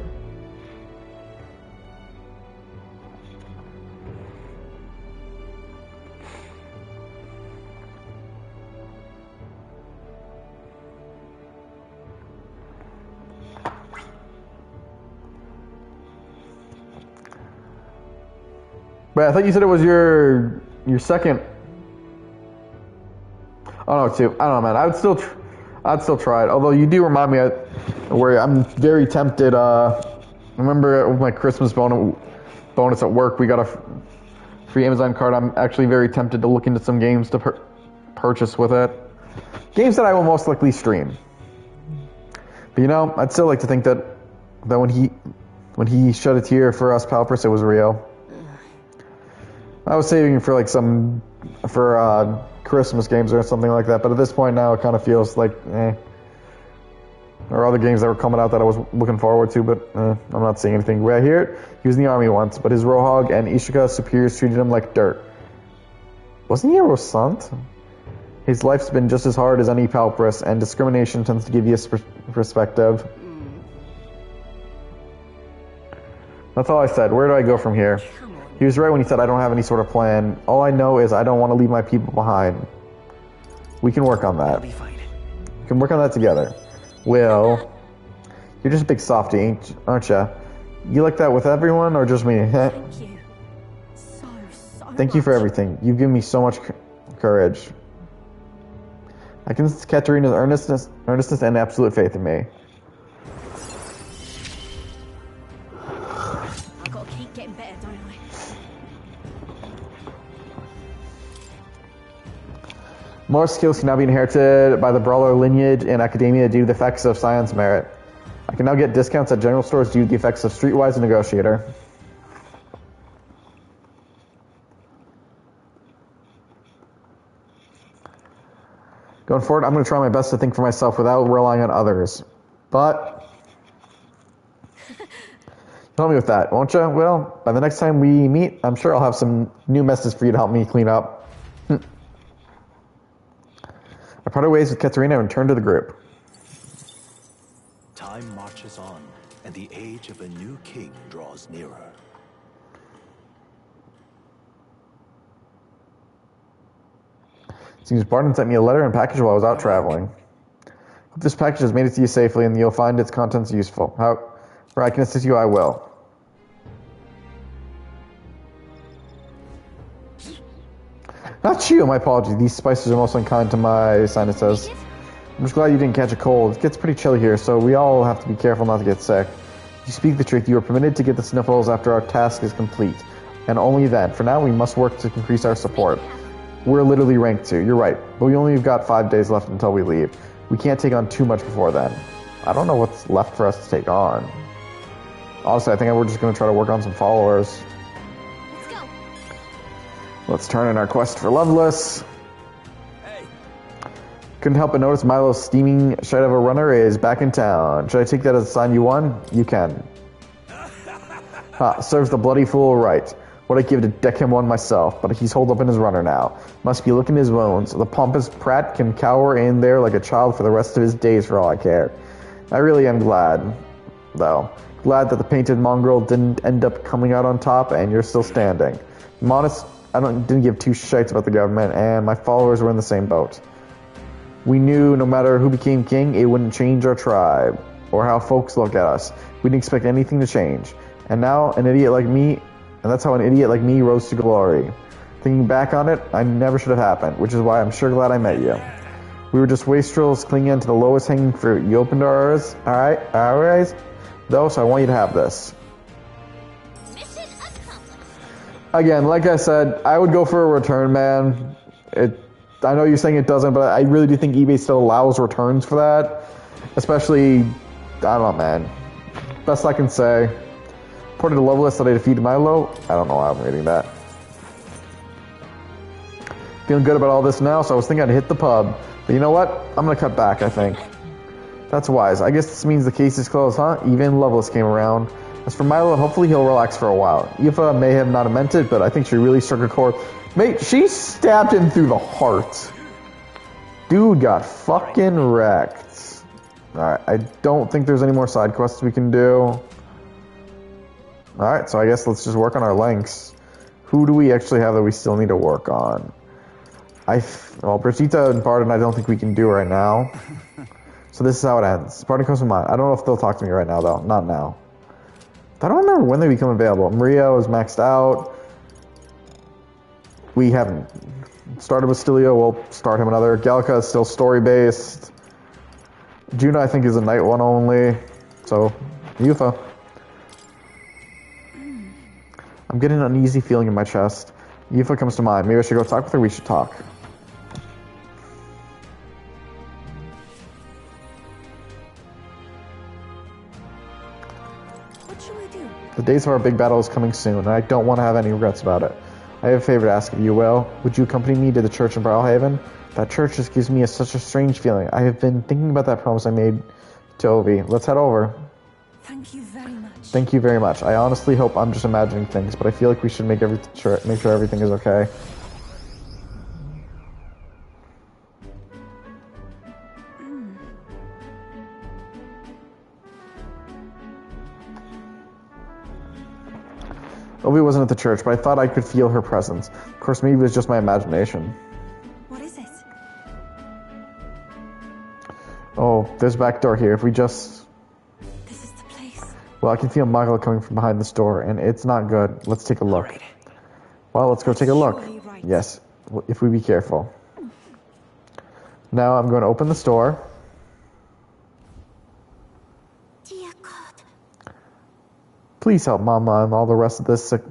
But I thought you said it was your second. Oh no, two. I don't know, man. I'd still try it. Although you do remind me where I'm very tempted. I remember with my Christmas bonus at work, we got a free Amazon card. I'm actually very tempted to look into some games to purchase with it. Games that I will most likely stream. But you know, I'd still like to think that when he shed a tear for us, Palpers, it was real. I was saving for like for Christmas games or something like that, but at this point now it kind of feels like There are other games that were coming out that I was looking forward to, but I'm not seeing anything. Right here, he was in the army once, but his Rohog and Ishika's superiors treated him like dirt. Wasn't he a Rosant? His life's been just as hard as any Palpris, and discrimination tends to give you a perspective. That's all I said. Where do I go from here? He was right when he said I don't have any sort of plan. All I know is I don't want to leave my people behind. We can work on that. I'll be fine. We can work on that together. Will, you're just a big softy, aren't you? You like that with everyone or just me? Thank you. So Thank you for everything. You've given me so much courage. I can sense Katarina's earnestness and absolute faith in me. I've got to keep getting better, don't I? More skills can now be inherited by the Brawler lineage in Academia due to the effects of Scion's merit. I can now get discounts at general stores due to the effects of Streetwise and Negotiator. Going forward, I'm going to try my best to think for myself without relying on others. But help me with that, won't you? Well, by the next time we meet, I'm sure I'll have some new messes for you to help me clean up. I parted ways with Katarina and returned to the group. Time marches on, and the age of a new king draws nearer. Seems Barton sent me a letter and package while I was out traveling. Hope this package has made it to you safely and you'll find its contents useful. However I can assist you, I will. Not you, my apologies. These spices are most unkind to my sinuses. I'm just glad you didn't catch a cold. It gets pretty chilly here, so we all have to be careful not to get sick. If you speak the truth, you are permitted to get the sniffles after our task is complete. And only then. For now, we must work to increase our support. We're literally rank 2, you're right. But we only have got 5 days left until we leave. We can't take on too much before then. I don't know what's left for us to take on. Honestly, I think we're just going to try to work on some followers. Let's go. Let's turn in our quest for Loveless. Hey, Couldn't help but notice Milo's steaming shite of a runner is back in town. Should I take that as a sign you won? You can. Ha, serves the bloody fool right. What I'd give to deck him one myself, but he's holed up in his runner now. Must be licking his wounds. The pompous prat can cower in there like a child for the rest of his days for all I care. I really am glad, though. Glad that the painted mongrel didn't end up coming out on top and you're still standing. I'm honest, didn't give two shites about the government, and my followers were in the same boat. We knew no matter who became king, it wouldn't change our tribe, or how folks look at us. We didn't expect anything to change. And now, that's how an idiot like me rose to glory. Thinking back on it, I never should have happened, which is why I'm sure glad I met you. We were just wastrels clinging to the lowest hanging fruit. You opened our eyes, though, so I want you to have this. Mission accomplished. Again, like I said, I would go for a return, man. I know you're saying it doesn't, but I really do think eBay still allows returns for that. Especially, I don't know, man. Best I can say. According to Loveless that I defeated Milo, I don't know why I'm reading that. Feeling good about all this now, so I was thinking I'd hit the pub. But you know what? I'm going to cut back, I think. That's wise. I guess this means the case is closed, huh? Even Loveless came around. As for Milo, hopefully he'll relax for a while. Aoife may have not meant it, but I think she really struck a chord. Mate, she stabbed him through the heart. Dude got fucking wrecked. Alright, I don't think there's any more side quests we can do. Alright, so I guess let's just work on our links. Who do we actually have that we still need to work on? Well, Brigitte and Barden I don't think we can do right now. So this is how it ends. Barden comes to mind. I don't know if they'll talk to me right now, though. Not now. I don't remember when they become available. Maria is maxed out. We haven't started with Stilio. We'll start him another. Gallica is still story-based. Juna, I think, is a night one only. So, Yufa. I'm getting an uneasy feeling in my chest. Yufa comes to mind. Maybe I should go talk with her. We should talk. What shall I do? The days of our big battle is coming soon, and I don't want to have any regrets about it. I have a favor to ask of you, Will. Would you accompany me to the church in Brawlhaven? That church just gives me such a strange feeling. I have been thinking about that promise I made to Ovi. Let's head over. Thank you very much. Thank you very much. I honestly hope I'm just imagining things, but I feel like we should make sure everything is okay. Ovi wasn't at the church, but I thought I could feel her presence. Of course, maybe it was just my imagination. What is it? Oh, there's a back door here. If we just... This is the place. Well, I can feel Magla coming from behind this door, and it's not good. Let's take a look. Right. Well, let's go take a look. Surely right. Yes, if we be careful. Now I'm going to open this door. Dear God. Please help Mama and all the rest of the sick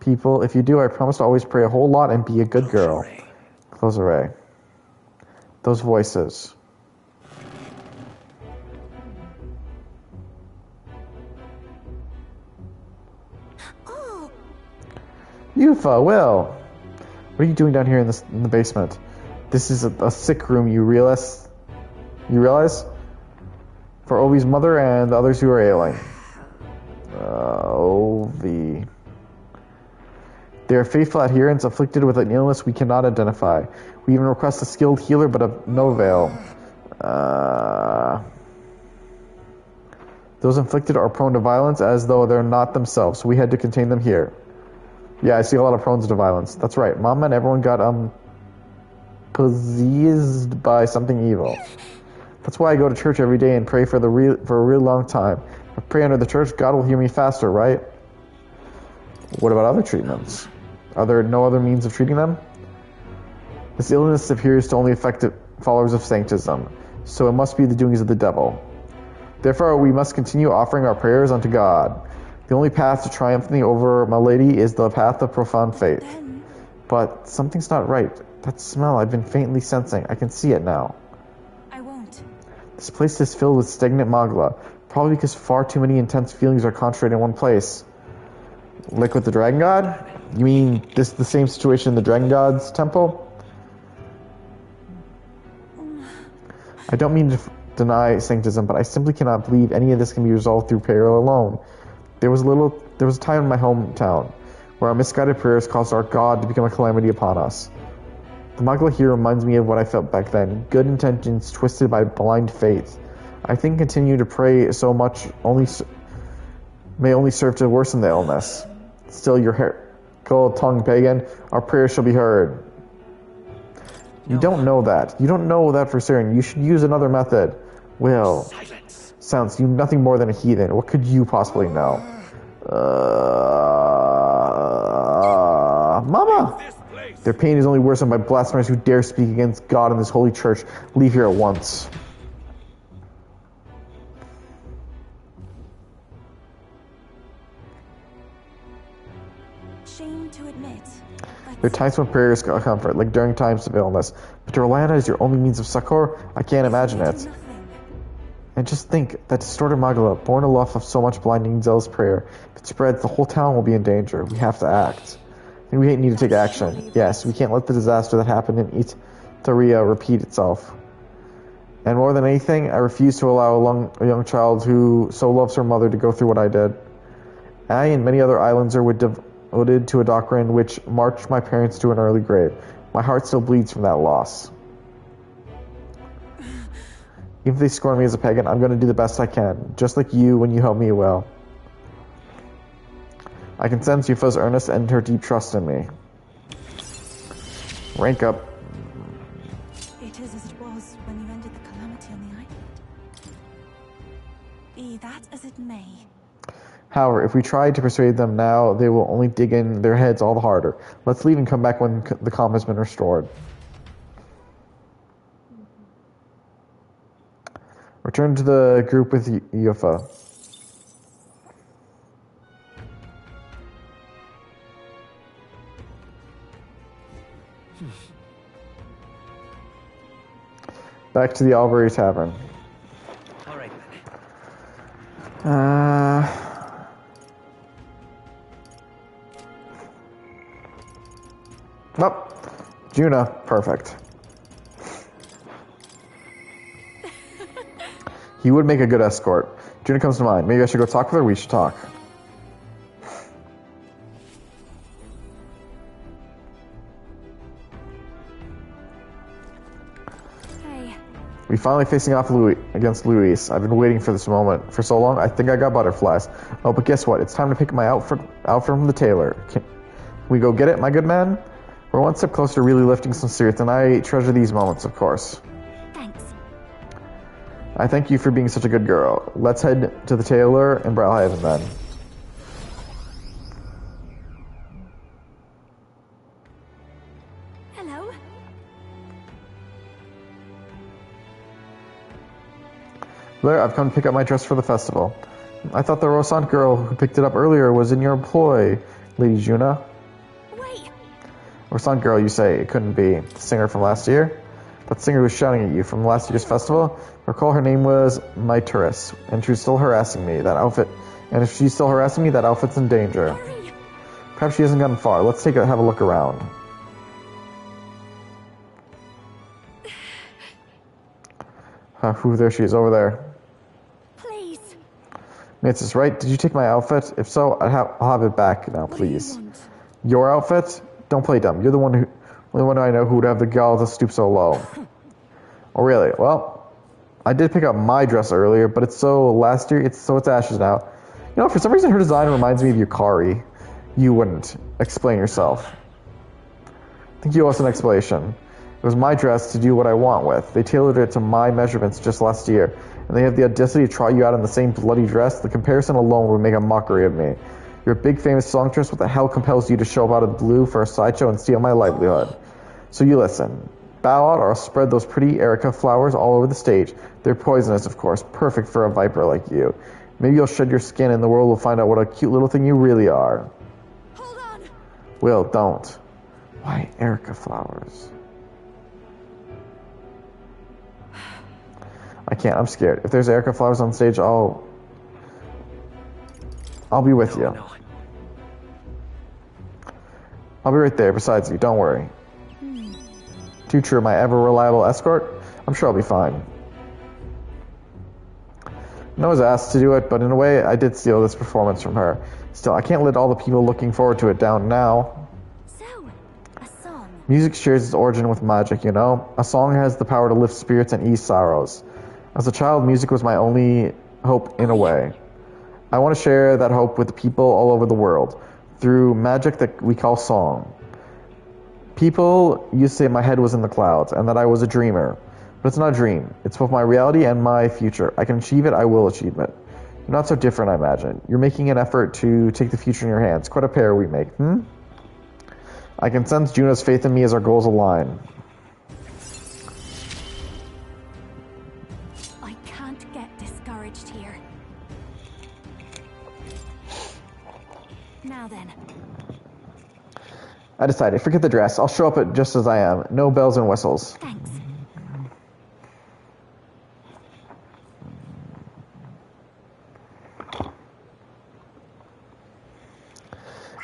people. If you do, I promise to always pray a whole lot and be a good girl. Close array. Those voices. Oh, Yufa, Will. What are you doing down here in the basement? This is a sick room, you realize? You realize? For Ovi's mother and the others who are ailing. Ovi. They are faithful adherents afflicted with an illness we cannot identify. We even request a skilled healer, but of no avail. Those inflicted are prone to violence as though they're not themselves, so we had to contain them here. Yeah, I see a lot of prones to violence. That's right. Mama and everyone got, possessed by something evil. That's why I go to church every day and pray for a real long time. If I pray under the church, God will hear me faster, right? What about other treatments? Are there no other means of treating them? This illness appears to only affect followers of Sanctism, so it must be the doings of the devil. Therefore, we must continue offering our prayers unto God. The only path to triumphing over my lady is the path of profound faith. Then, But something's not right. That smell I've been faintly sensing, I can see it now. I won't. This place is filled with stagnant magla, probably because far too many intense feelings are concentrated in one place. Like with the Dragon God? You mean this the same situation in the Dragon God's temple? I don't mean to deny Sanctism, but I simply cannot believe any of this can be resolved through prayer alone. There was a time in my hometown where our misguided prayers caused our God to become a calamity upon us. The Magla here reminds me of what I felt back then. Good intentions twisted by blind faith. I think continue to pray so much may only serve to worsen the illness. Still, your cold tongue pagan, our prayers shall be heard. You don't know that. You don't know that for certain. You should use another method. Will. Silence. You nothing more than a heathen. What could you possibly know? Mama! Their pain is only worsened by blasphemers who dare speak against God in this holy church. Leave here at once. Shame to admit. There are times when prayers got comfort, like during times of illness. But to rely on it as your only means of succor, I can't imagine it. Nothing. And just think, that distorted Magala, born aloft of so much blinding zealous prayer, if it spreads, the whole town will be in danger. We have to act. And we need to take action. Yes, we can't let the disaster that happened in Itaria repeat itself. And more than anything, I refuse to allow a young child who so loves her mother to go through what I did. I and many other islanders were devoted to a doctrine which marched my parents to an early grave. My heart still bleeds from that loss. Even if they scorn me as a pagan, I'm going to do the best I can, just like you when you help me well. I can sense Yufa's earnest and her deep trust in me. Rank up. It is as it was when you ended the calamity on the island. Be that as it may. However, if we try to persuade them now, they will only dig in their heads all the harder. Let's leave and come back when the calm has been restored. Return to the group with Yufa. Back to the Albury Tavern. All right then. Nope. Juna, perfect. He would make a good escort. Juna comes to mind. Maybe I should go talk with her. We should talk. Hey. We finally facing off against Luis. I've been waiting for this moment for so long. I think I got butterflies. Oh, but guess what? It's time to pick my outfit from the tailor. Can we go get it, my good man? We're one step closer to really lifting some spirits, and I treasure these moments, of course. Thanks. I thank you for being such a good girl. Let's head to the tailor in Brawlhaven then. Hello. Blair, I've come to pick up my dress for the festival. I thought the Rosant girl who picked it up earlier was in your employ, Lady Juna. Wait. Rosant girl, you say? It couldn't be. The singer from last year? That singer who was shouting at you from last year's festival? Recall her name was Myturis, and she was still harassing me. That outfit... And if she's still harassing me, that outfit's in danger. Hurry. Perhaps she hasn't gotten far. Let's have a look around. There she is, over there. Please. It's right. Did you take my outfit? If so, I'll have it back now, please. What do you want? Your outfit? Don't play dumb. You're the only one I know who would have the gall to stoop so low. Oh, really? Well, I did pick up my dress earlier, but it's ashes now. You know, for some reason her design reminds me of Yukari. You wouldn't explain yourself. I think you owe us an explanation. It was my dress to do what I want with. They tailored it to my measurements just last year, and they have the audacity to try you out in the same bloody dress. The comparison alone would make a mockery of me. You're a big famous songstress. What the hell compels you to show up out of the blue for a sideshow and steal my livelihood? So you listen. Bow out or I'll spread those pretty Erica flowers all over the stage. They're poisonous, of course, perfect for a viper like you. Maybe you'll shed your skin and the world will find out what a cute little thing you really are. Hold on. Will, don't. Why Erica flowers? I can't, I'm scared. If there's Erica flowers on stage, I'll be with you. No. I'll be right there besides you, don't worry. Too true, my ever-reliable escort? I'm sure I'll be fine. I was asked to do it, but in a way, I did steal this performance from her. Still, I can't let all the people looking forward to it down now. So, a song. Music shares its origin with magic, you know? A song has the power to lift spirits and ease sorrows. As a child, music was my only hope in a way. I want to share that hope with the people all over the world, through magic that we call song. People used to say my head was in the clouds, and that I was a dreamer. But it's not a dream. It's both my reality and my future. I can achieve it, I will achieve it. You're not so different, I imagine. You're making an effort to take the future in your hands. Quite a pair we make, I can sense Juno's faith in me as our goals align. I can't get discouraged here. Now then. I decided, forget the dress. I'll show up just as I am. No bells and whistles. Thanks.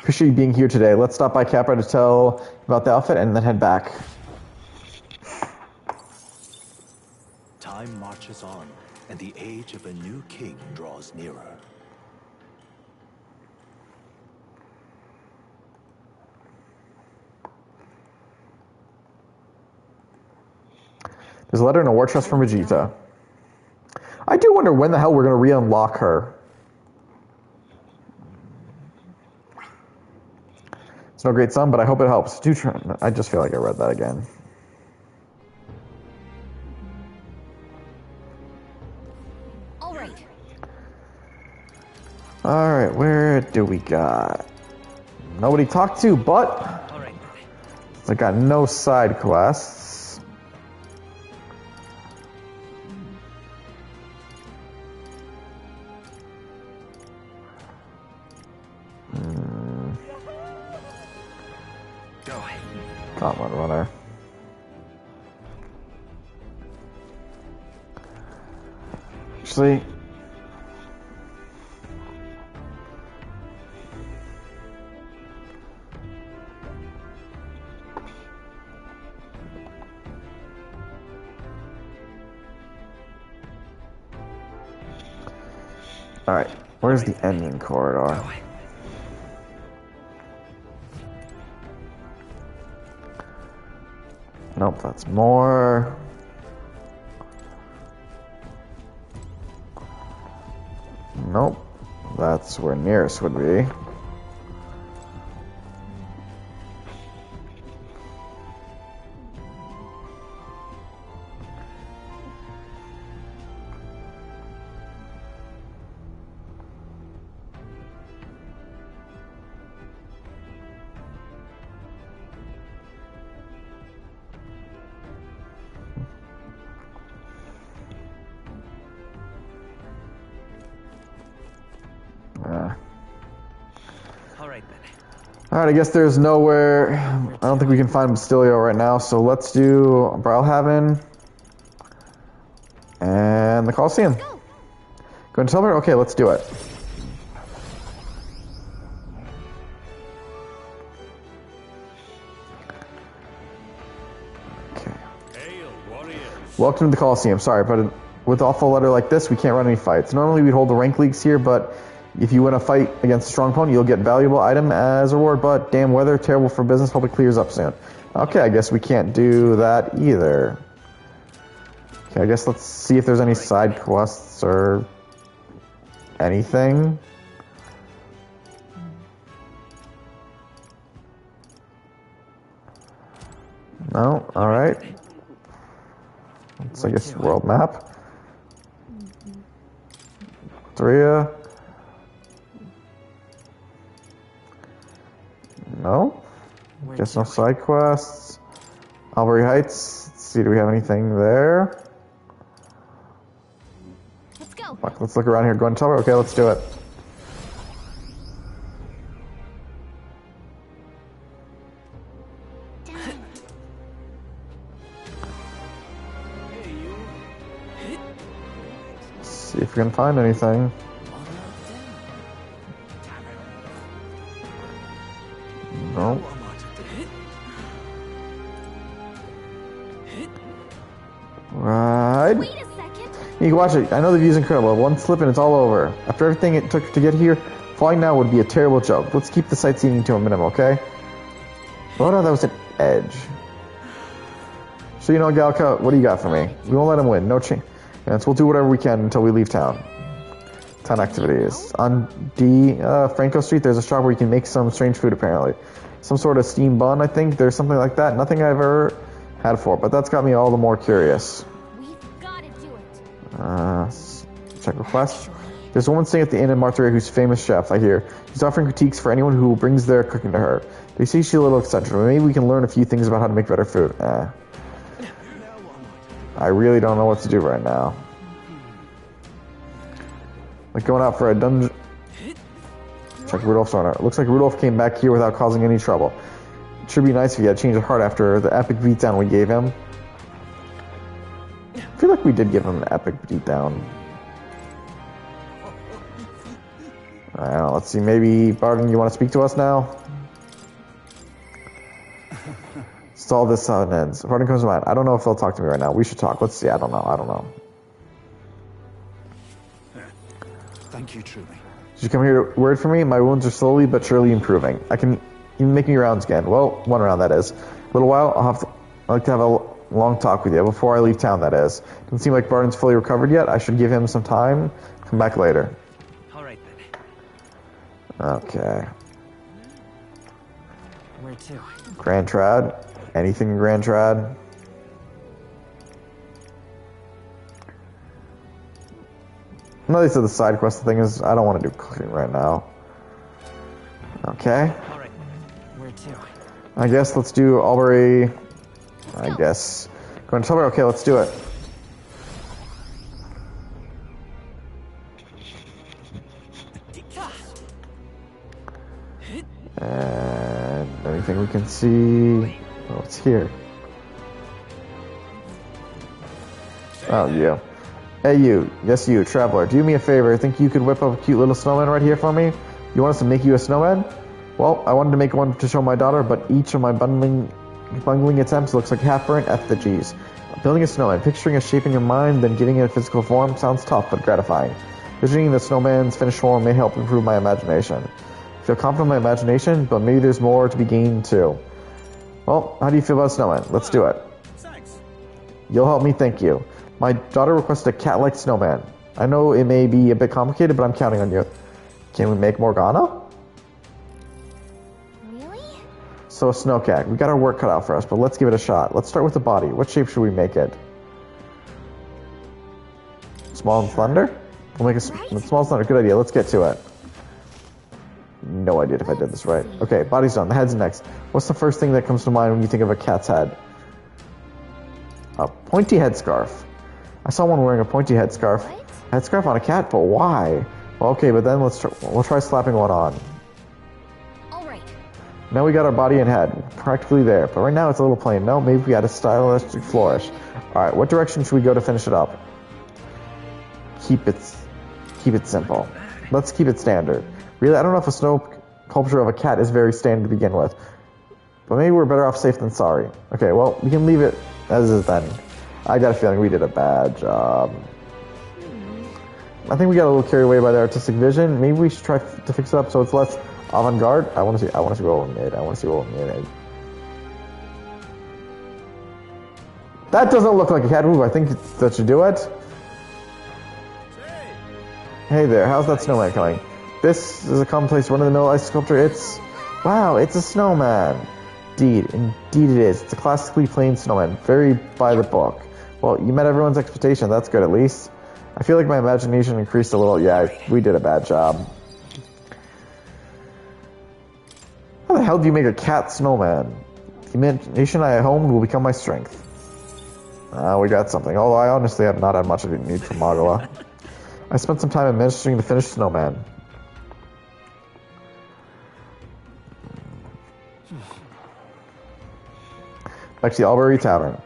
Appreciate you being here today. Let's stop by Capra to tell about the outfit and then head back. Time marches on, and the age of a new king draws nearer. There's a letter and a war chest from Vegeta. I do wonder when the hell we're going to re-unlock her. It's no great sum, but I hope it helps. I just feel like I read that again. All right. Alright, where do we got? Nobody talked to, but All right. I got no side quests. Go. Gauntlet runner. Actually, alright, where's the ending corridor? Nope, that's more. Nope, that's where nearest would be. All right then. Alright, I guess there's nowhere. I don't think we can find Bastilio right now, so let's do Brawlhaven and the Coliseum. Going to tell her? Okay, let's do it. Okay. Welcome to the Coliseum. Sorry, but with awful letter like this, we can't run any fights. Normally we'd hold the rank leagues here, but if you win a fight against a strong opponent, you'll get valuable item as a reward, but damn weather, terrible for business, hope it clears up soon. Okay, I guess we can't do that either. Okay, I guess let's see if there's any side quests or anything. No? Alright. Let's, I guess, world map. Tria. No? Guess no side quests. Albury Heights. Let's see, do we have anything there? Let's go. Fuck, let's look around here. Go and tell her. Okay, let's do it. See if we can find anything. No. Right. Wait a second. You can watch it. I know the view's incredible. One slip and it's all over. After everything it took to get here, falling now would be a terrible joke. Let's keep the sightseeing to a minimum, okay? Oh no, that was an edge. So you know, Galka, what do you got for me? We won't let him win. No chance. We'll do whatever we can until we leave town. Town activities. On Franco Street, there's a shop where you can make some strange food, apparently. Some sort of steamed bun, I think. There's something like that. Nothing I've ever had before, but that's got me all the more curious. We've got to do it. Check requests. There's a woman staying at the inn in Martire who's a famous chef, I hear. She's offering critiques for anyone who brings their cooking to her. They say she's a little eccentric, but maybe we can learn a few things about how to make better food. I really don't know what to do right now. Like going out for a dungeon. Check Rudolph's owner. It looks like Rudolph came back here without causing any trouble. It should be nice if he had changed of heart after the epic beatdown we gave him. I feel like we did give him an epic beatdown. I don't know. Let's see. Maybe Barton, you want to speak to us now? All this ends. Barton comes to mind. I don't know if they'll talk to me right now. We should talk. Let's see. I don't know. Thank you, truly. Did you come here to word for me? My wounds are slowly but surely improving. I can even make me rounds again. Well, one round that is. A little while. I'd like to have long talk with you. Before I leave town, that is. Doesn't seem like Barton's fully recovered yet. I should give him some time. Come back later. All right then. Okay. Where to? Grand Trad. Anything in Grand Trad? No, these are the side quest. The thing is, I don't want to do cooking right now. Okay. All right. Where to? I guess let's do Albury. I guess. Going to Albury? Okay, let's do it. And anything we can see? Oh, it's here. Oh, you. Hey, you. Yes, you, traveler. Do me a favor. Think you could whip up a cute little snowman right here for me? You want us to make you a snowman? Well, I wanted to make one to show my daughter, but each of my bungling attempts looks like half-burnt effigies. Building a snowman, picturing a shape in your mind, then giving it a physical form sounds tough but gratifying. Visioning the snowman's finished form may help improve my imagination. I feel confident in my imagination, but maybe there's more to be gained too. Well, how do you feel about snowman? Let's do it. Thanks. You'll help me, thank you. My daughter requested a cat-like snowman. I know it may be a bit complicated, but I'm counting on you. Can we make Morgana? Really? So a snow cat. We got our work cut out for us, but let's give it a shot. Let's start with the body. What shape should we make it? Small and slender? We'll make it small and slender. Good idea. Let's get to it. No idea if I did this right. Okay, body's done. The head's next. What's the first thing that comes to mind when you think of a cat's head? A pointy headscarf. I saw one wearing a pointy headscarf. Headscarf on a cat? But why? Well, okay, but then we'll try slapping one on. All right. Now we got our body and head. Practically there. But right now it's a little plain. No, maybe we got a stylistic flourish. Alright, what direction should we go to finish it up? Keep it simple. Let's keep it standard. Really, I don't know if a snow sculpture of a cat is very standard to begin with. But maybe we're better off safe than sorry. Okay, well, we can leave it as is then. I got a feeling we did a bad job. I think we got a little carried away by the artistic vision. Maybe we should try to fix it up so it's less avant-garde. I want to see what we made. I want to see what we made. That doesn't look like a cat move. I think that should do it. Hey there, how's that snowman coming? This is a commonplace run-of-the-mill ice sculpture. Wow, it's a snowman. Indeed it is. It's a classically plain snowman, very by the book. Well, you met everyone's expectation. That's good, at least. I feel like my imagination increased a little. Yeah, we did a bad job. How the hell do you make a cat snowman? The imagination I honed will become my strength. We got something. Although I honestly have not had much of a need for Magala. I spent some time administering the finished snowman. Back to the Albury Tavern.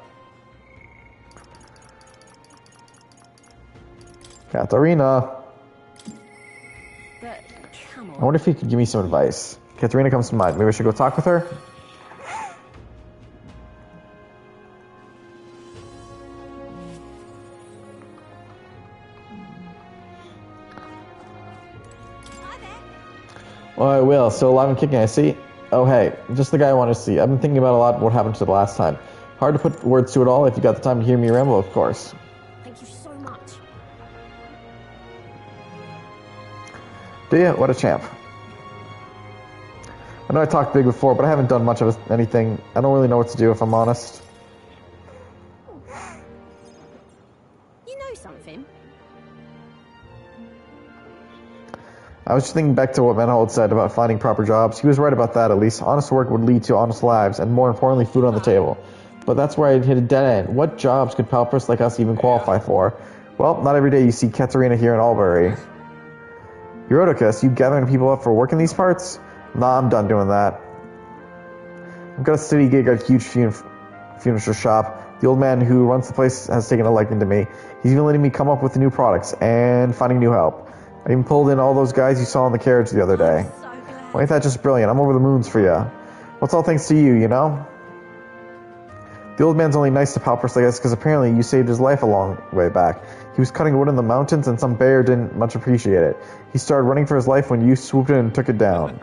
Katharina. But come I on. wonder if you could give me some advice. Katharina comes to mind. Maybe I should go talk with her? Hi there. Well, I will. Still alive and kicking, I see. Oh, hey. Just the guy I wanted to see. I've been thinking about a lot what happened to the last time. Hard to put words to it all. If you got the time to hear me ramble, of course. Thank you so much. Do you? What a champ. I know I talked big before, but I haven't done much of anything. I don't really know what to do, if I'm honest. You know something? I was just thinking back to what Menhold said about finding proper jobs. He was right about that, at least. Honest work would lead to honest lives, and more importantly, food on the table. But that's where I'd hit a dead end. What jobs could paupers like us even qualify for? Well, not every day you see Katharina here in Albury. Eurodicus, you gathering people up for work in these parts? Nah, I'm done doing that. I've got a city gig at a huge furniture shop. The old man who runs the place has taken a liking to me. He's even letting me come up with new products and finding new help. I even pulled in all those guys you saw in the carriage the other day. So glad. Well, ain't that just brilliant? I'm over the moons for you. What's all thanks to you, you know? The old man's only nice to paupers, I guess, because apparently you saved his life a long way back. He was cutting wood in the mountains, and some bear didn't much appreciate it. He started running for his life when you swooped in and took it down.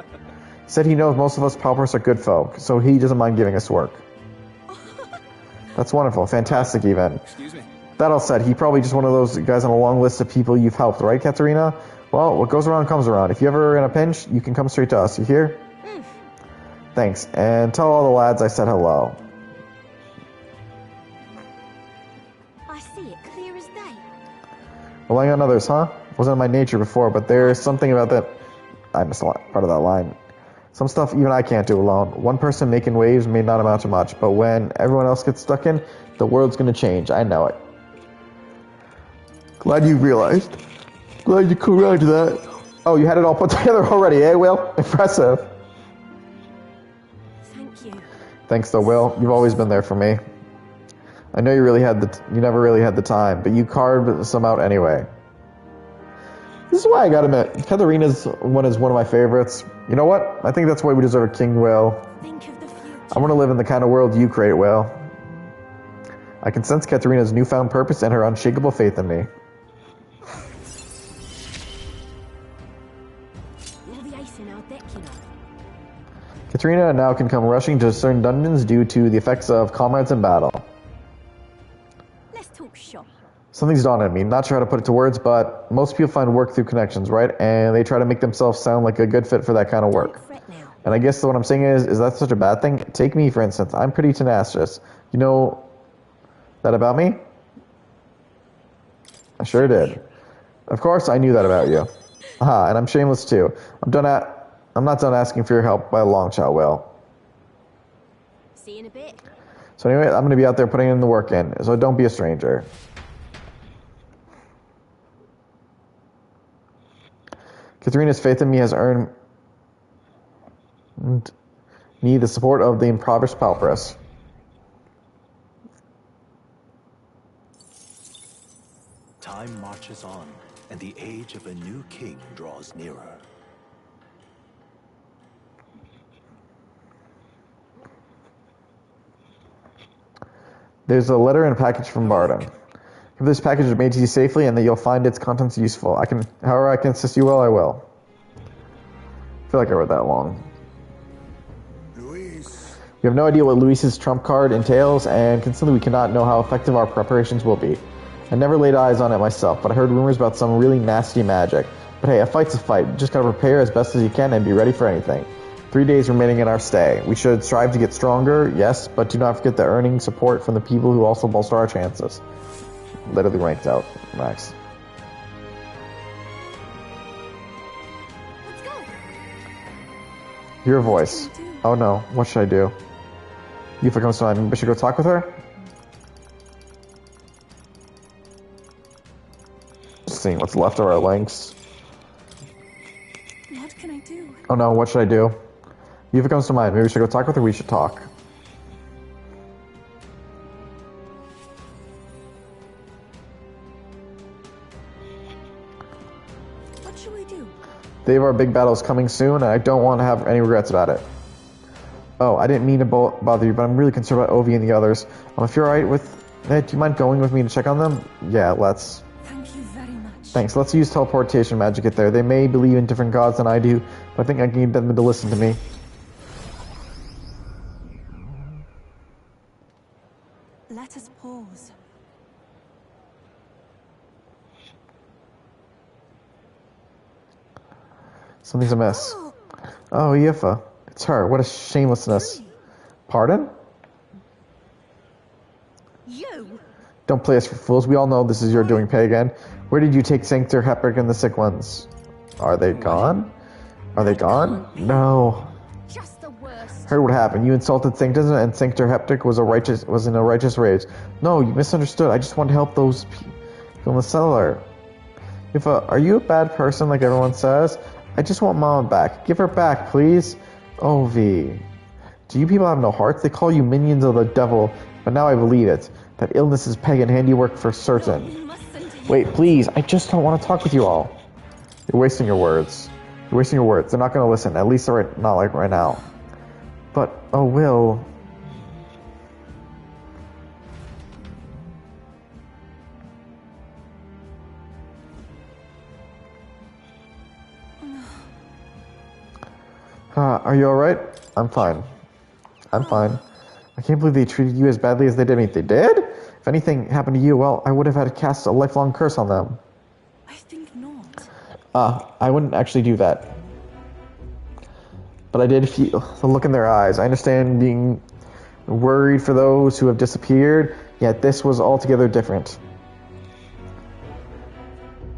He said he knows most of us paupers are good folk, so he doesn't mind giving us work. That's wonderful. Fantastic even. Excuse me. That all said, he probably just one of those guys on a long list of people you've helped, right, Katerina? Well, what goes around comes around. If you're ever in a pinch, you can come straight to us. You hear? Thanks. And tell all the lads I said hello. I see it clear as day. Relying on others, huh? Wasn't in my nature before, but there's something about that. I missed a part of that line. Some stuff even I can't do alone. One person making waves may not amount to much, but when everyone else gets stuck in, the world's gonna change. I know it. Glad you realized. Glad you could around to that. Oh, you had it all put together already, eh, Will? Impressive. Thank you. Thanks, though, Will. You've always been there for me. I know you never really had the time, but you carved some out anyway. This is why I gotta admit, Katarina's one is one of my favorites. You know what? I think that's why we deserve a king, Will. Think of the future. I want to live in the kind of world you create, Will. I can sense Katarina's newfound purpose and her unshakable faith in me. You're the ace in our deck, you know. Katarina now can come rushing to certain dungeons due to the effects of comrades in battle. Let's talk shop. Something's dawned on me. Not sure how to put it to words, but most people find work through connections, right? And they try to make themselves sound like a good fit for that kind of work. Don't fret now. And I guess what I'm saying is that such a bad thing? Take me, for instance. I'm pretty tenacious. You know that about me? I sure did. Of course, I knew that about you. Aha, and I'm shameless too. I'm not done asking for your help by a long shot, Will. See you in a bit. So anyway, I'm going to be out there putting in the work in, so don't be a stranger. Katarina's faith in me has earned me the support of the impoverished pauperous. Time marches on, and the age of a new king draws nearer. There's a letter and a package from Barden. If this package is made to you safely and that you'll find its contents useful, however I can assist you well, I will. I feel like I read that long. Luis. We have no idea what Luis's trump card entails, and constantly we cannot know how effective our preparations will be. I never laid eyes on it myself, but I heard rumors about some really nasty magic. But hey, a fight's a fight. You just gotta prepare as best as you can and be ready for anything. 3 days remaining in our stay. We should strive to get stronger, yes, but do not forget the earning support from the people who also bolster our chances. Literally ranked out, Max. Let's go. Hear a voice. Oh no, what should I do? Yufa comes to mind. Maybe I should go talk with her? Just seeing what's left of our links. What can I do? Oh no, what should I do? Yufa comes to mind. Maybe we should go talk with her, we should talk. What should we do? Day of our big battle is coming soon, and I don't want to have any regrets about it. Oh, I didn't mean to bother you, but I'm really concerned about Ovi and the others. If you're alright with it, do you mind going with me to check on them? Yeah, let's. Thank you very much. Thanks. Let's use teleportation magic get there. They may believe in different gods than I do, but I think I can get them to listen to me. Let us pause. Something's amiss. Oh, Yifa. It's her. What a shamelessness. Pardon? You. Don't play us for fools. We all know this is your doing, pagan. Where did you take Sanctor, Hepburn, and the sick ones? Are they gone? Are they gone? No. Just the worst. Heard what happened. You insulted Sanctus, and Sanctor Heptic was in a righteous rage. No, you misunderstood. I just want to help those people in the cellar. Are you a bad person like everyone says? I just want Mama back. Give her back, please. Oh, V. Do you people have no hearts? They call you minions of the devil, but now I believe it. That illness is pagan handiwork for certain. You mustn't. Wait, please. I just don't want to talk with you all. You're wasting your words. You're wasting your words. They're not going to listen. At least not like right now. But, oh, Will. Are you alright? I'm fine. I'm fine. I can't believe they treated you as badly as they did me. They did? If anything happened to you, well, I would have had to cast a lifelong curse on them. I think not. I wouldn't actually do that. But I did feel the look in their eyes. I understand being worried for those who have disappeared, yet this was altogether different.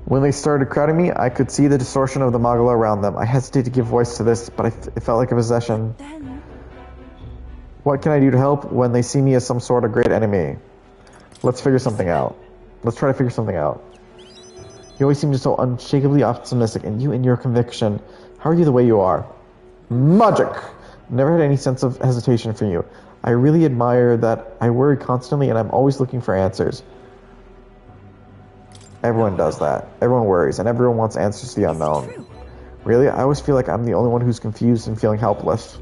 When they started crowding me, I could see the distortion of the Magala around them. I hesitated to give voice to this, but it felt like a possession. Then, What can I do to help when they see me as some sort of great enemy? Let's figure something out. Let's try to figure something out. You always seem so unshakably optimistic, and you in your conviction. How are you the way you are? Magic! Never had any sense of hesitation for you. I really admire that. I worry constantly, and I'm always looking for answers. Everyone does that. Everyone worries, and everyone wants answers to the unknown. Really? I always feel like I'm the only one who's confused and feeling helpless.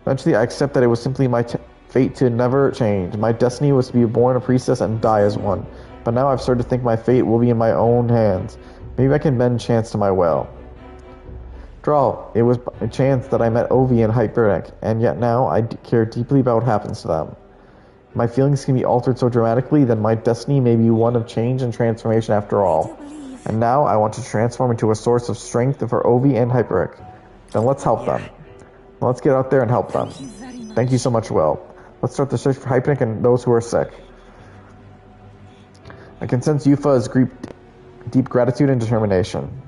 Eventually, I accept that it was simply my fate to never change. My destiny was to be born a priestess and die as one. But now I've started to think my fate will be in my own hands. Maybe I can bend chance to my will. After all, it was a chance that I met Ovi and Hyperneck, and yet now I care deeply about what happens to them. My feelings can be altered so dramatically that my destiny may be one of change and transformation after all. And now I want to transform into a source of strength for Ovi and Hyperneck. Then let's help them. Let's get out there and help them. Thank you so much, Will. Let's start the search for Hyperneck and those who are sick. I can sense Yufa's deep gratitude and determination.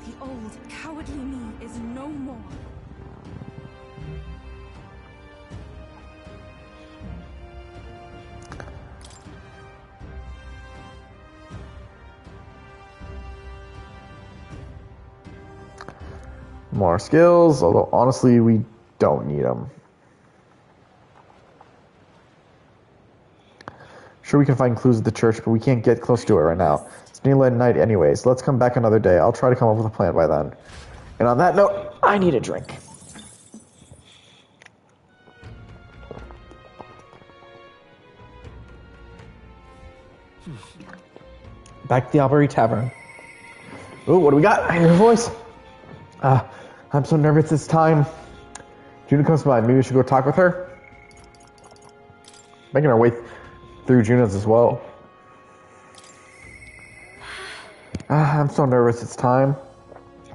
the old, cowardly me is no more. More skills, although honestly we don't need them. Sure, we can find clues at the church, but we can't get close to it right now. It's nearly at night anyways. Let's come back another day. I'll try to come up with a plan by then. And on that note, I need a drink. Back to the Albury Tavern. Ooh, what do we got? I hear your voice. I'm so nervous this time. Juna comes by. Maybe we should go talk with her? Making our way through Juna's as well. I'm so nervous it's time.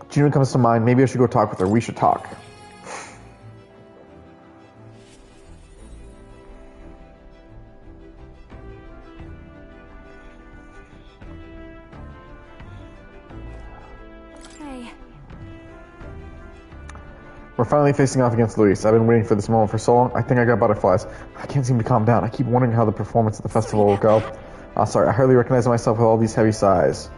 Juna comes to mind. Maybe I should go talk with her. We should talk. Hey, We're finally facing off against Luis. I've been waiting for this moment for so long. I think I got butterflies. I can't seem to calm down. I keep wondering how the performance at the festival will go. Sorry, I hardly recognize myself with all these heavy sighs.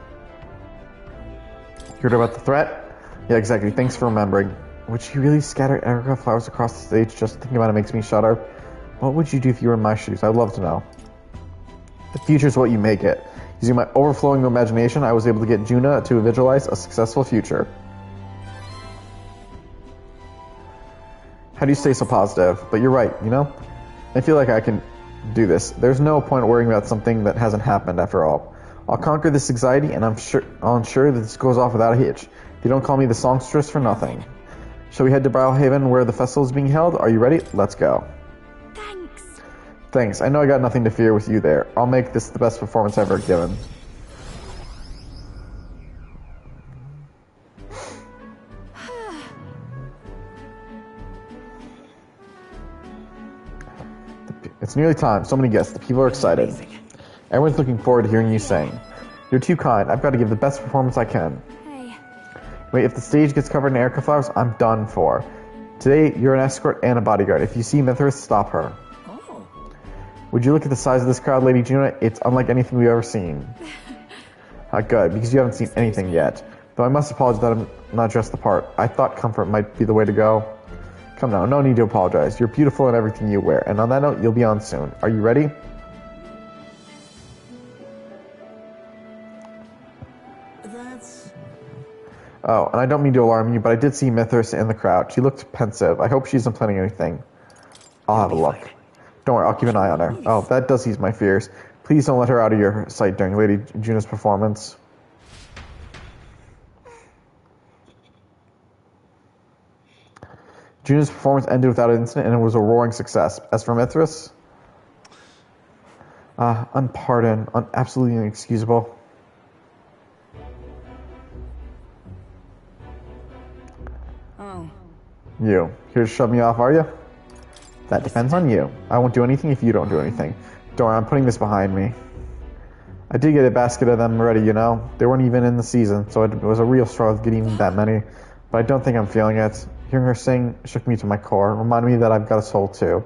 You heard about the threat? Yeah, exactly. Thanks for remembering. Would you really scatter Erica flowers across the stage? Just thinking about it makes me shudder. What would you do if you were in my shoes? I'd love to know. The future's what you make it. Using my overflowing imagination, I was able to get Juna to visualize a successful future. How do you stay so positive? But you're right, you know? I feel like I can do this. There's no point worrying about something that hasn't happened after all. I'll conquer this anxiety, and I'll ensure that this goes off without a hitch. They don't call me the songstress for nothing. Shall we head to Browhaven where the festival is being held? Are you ready? Let's go. thanks. Thanks. I know I got nothing to fear with you there. I'll make this the best performance ever given. It's nearly time. So many guests. The people are excited. Everyone's looking forward to hearing you sing. You're too kind. I've got to give the best performance I can. Hey, Wait, if the stage gets covered in Erica flowers, I'm done for. Today, you're an escort and a bodyguard. If you see Mithras, stop her. Oh. Would you look at the size of this crowd, Lady Juna? It's unlike anything we've ever seen. Good, because you haven't seen anything yet. Though I must apologize that I'm not dressed the part. I thought comfort might be the way to go. Come now, no need to apologize. You're beautiful in everything you wear. And on that note, you'll be on soon. Are you ready? That's... Oh, and I don't mean to alarm you, but I did see Mithras in the crowd. She looked pensive. I hope she isn't planning anything. I'll have a look. Don't worry, I'll keep an eye on her. Oh, that does ease my fears. Please don't let her out of your sight during Lady Juna's performance. Juna's performance ended without an incident, and it was a roaring success. As for Mithras, unpardoned, absolutely inexcusable. Oh. You. Here to shove me off, are you? That depends on you. I won't do anything if you don't do anything. Don't worry, I'm putting this behind me. I did get a basket of them ready, you know. They weren't even in the season, so it was a real struggle getting that many. But I don't think I'm feeling it. Hearing her sing shook me to my core, reminded me that I've got a soul too.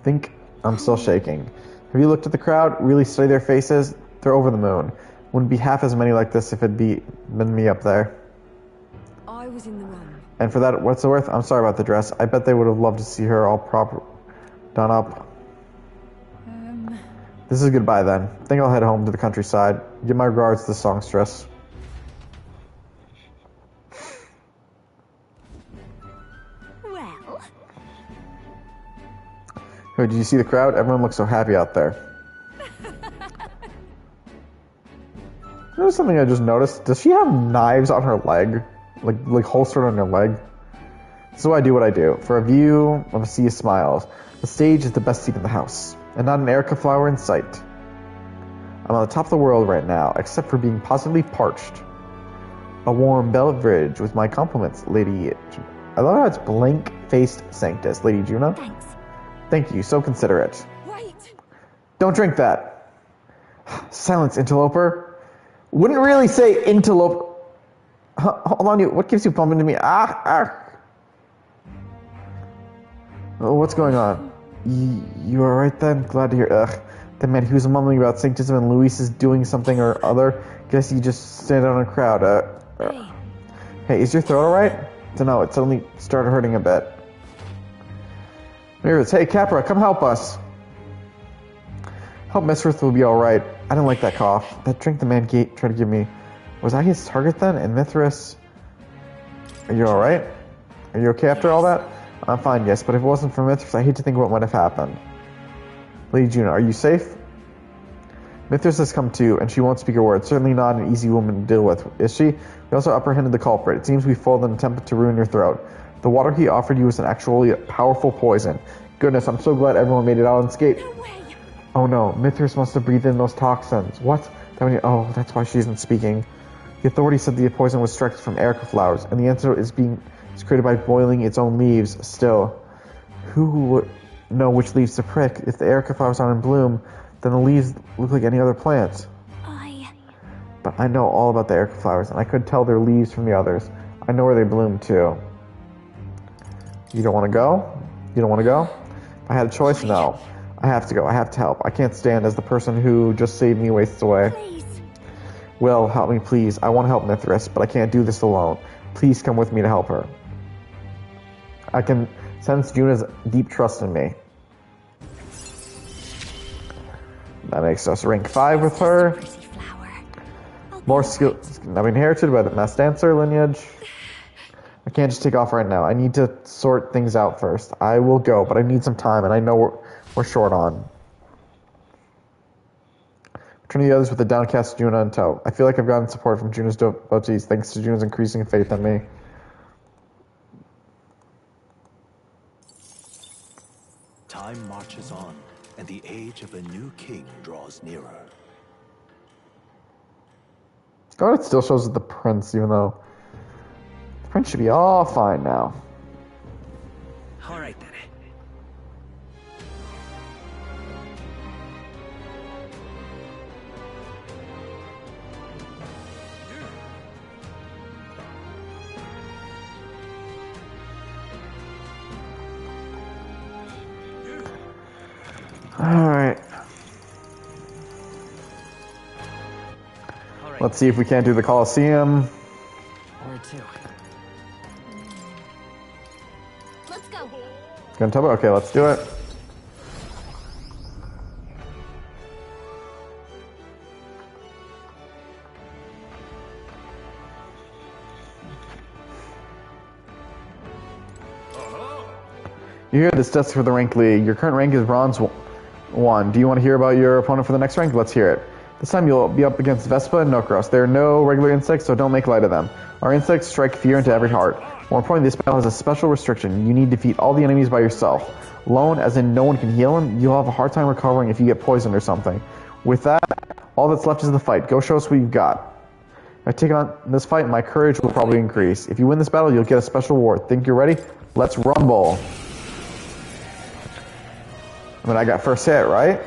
Think I'm still shaking. Have you looked at the crowd? Really study their faces? They're over the moon. Wouldn't be half as many like this if it'd been me up there. I was in the wrong. And for that, what's it worth? I'm sorry about the dress. I bet they would have loved to see her all proper, done up. This is goodbye then. Think I'll head home to the countryside. Give my regards to the songstress. Well, Hey, did you see the crowd? Everyone looks so happy out there. There's something I just noticed. Does she have knives on her leg? Like holstered on her leg? So I do what I do. For a view of a sea of smiles. The stage is the best seat in the house. And not an Erica flower in sight. I'm on the top of the world right now, except for being positively parched. A warm beverage with my compliments, Lady... I love how it's blank-faced Sanctus, Lady Juna. thanks. Thank you, so considerate. Wait! Don't drink that. Silence, interloper. Wouldn't really say interloper. Hold on, you. What gives you bumping into me? Oh, what's going on? You alright then? Glad to hear. The man who was mumbling about Sanctism and Luis is doing something or other. Guess you just stand out in a crowd. Hey, is your throat alright? Dunno, it suddenly started hurting a bit. Mirrors, hey Capra, come help us. Hope Mithras will be alright. I didn't like that cough. That drink the man tried to give me. Was I his target then? And Mithras? Are you alright? Are you okay after all that? I'm fine, yes, but if it wasn't for Mithras, I hate to think what might have happened. Lady Juna, are you safe? Mithras has come too, and she won't speak a word. Certainly not an easy woman to deal with, is she? We also apprehended the culprit. It seems we foiled an attempt to ruin your throat. The water he offered you was an actually powerful poison. Goodness, I'm so glad everyone made it out unscathed. No way. Oh no, Mithras must have breathed in those toxins. What? Oh, that's why she isn't speaking. The authorities said the poison was extracted from erica flowers, and the antidote is created by boiling its own leaves. Still, who would know which leaves to prick? If the erica flowers aren't in bloom, then the leaves look like any other plant. But I know all about the erica flowers, and I could tell their leaves from the others. I know where they bloom too. You don't want to go? You don't want to go? If I had a choice, no. I have to go. I have to help. I can't stand as the person who just saved me wastes away. Please. Will, help me, please. I want to help Mithras, but I can't do this alone. Please come with me to help her. I can sense Juna's deep trust in me. That makes us rank 5 with her. Pretty flower. More skill. I'm inherited by the mass dancer lineage. I can't just take off right now. I need to sort things out first. I will go, but I need some time, and I know we're short on. Return to the others with the downcast Juna in tow. I feel like I've gotten support from Juna's devotees thanks to Juna's increasing faith in me. Time marches on, and the age of a new king draws nearer. Oh, it still shows the prince, even though the prince should be all fine now. All right then. Alright. Let's see if we can't do the Colosseum. Or two. Let's go. Gonna tell me? Okay, let's do it. You hear this test for the rank league. Your current rank is bronze 1. Do you want to hear about your opponent for the next rank? Let's hear it. This time you'll be up against Vespa and Nokros. There are no regular insects, so don't make light of them. Our insects strike fear into every heart. More importantly, this battle has a special restriction. You need to defeat all the enemies by yourself. Alone, as in no one can heal him, you'll have a hard time recovering if you get poisoned or something. With that, all that's left is the fight. Go show us what you've got. If I take on this fight, my courage will probably increase. If you win this battle, you'll get a special reward. Think you're ready? Let's rumble. I mean, I got first hit, right?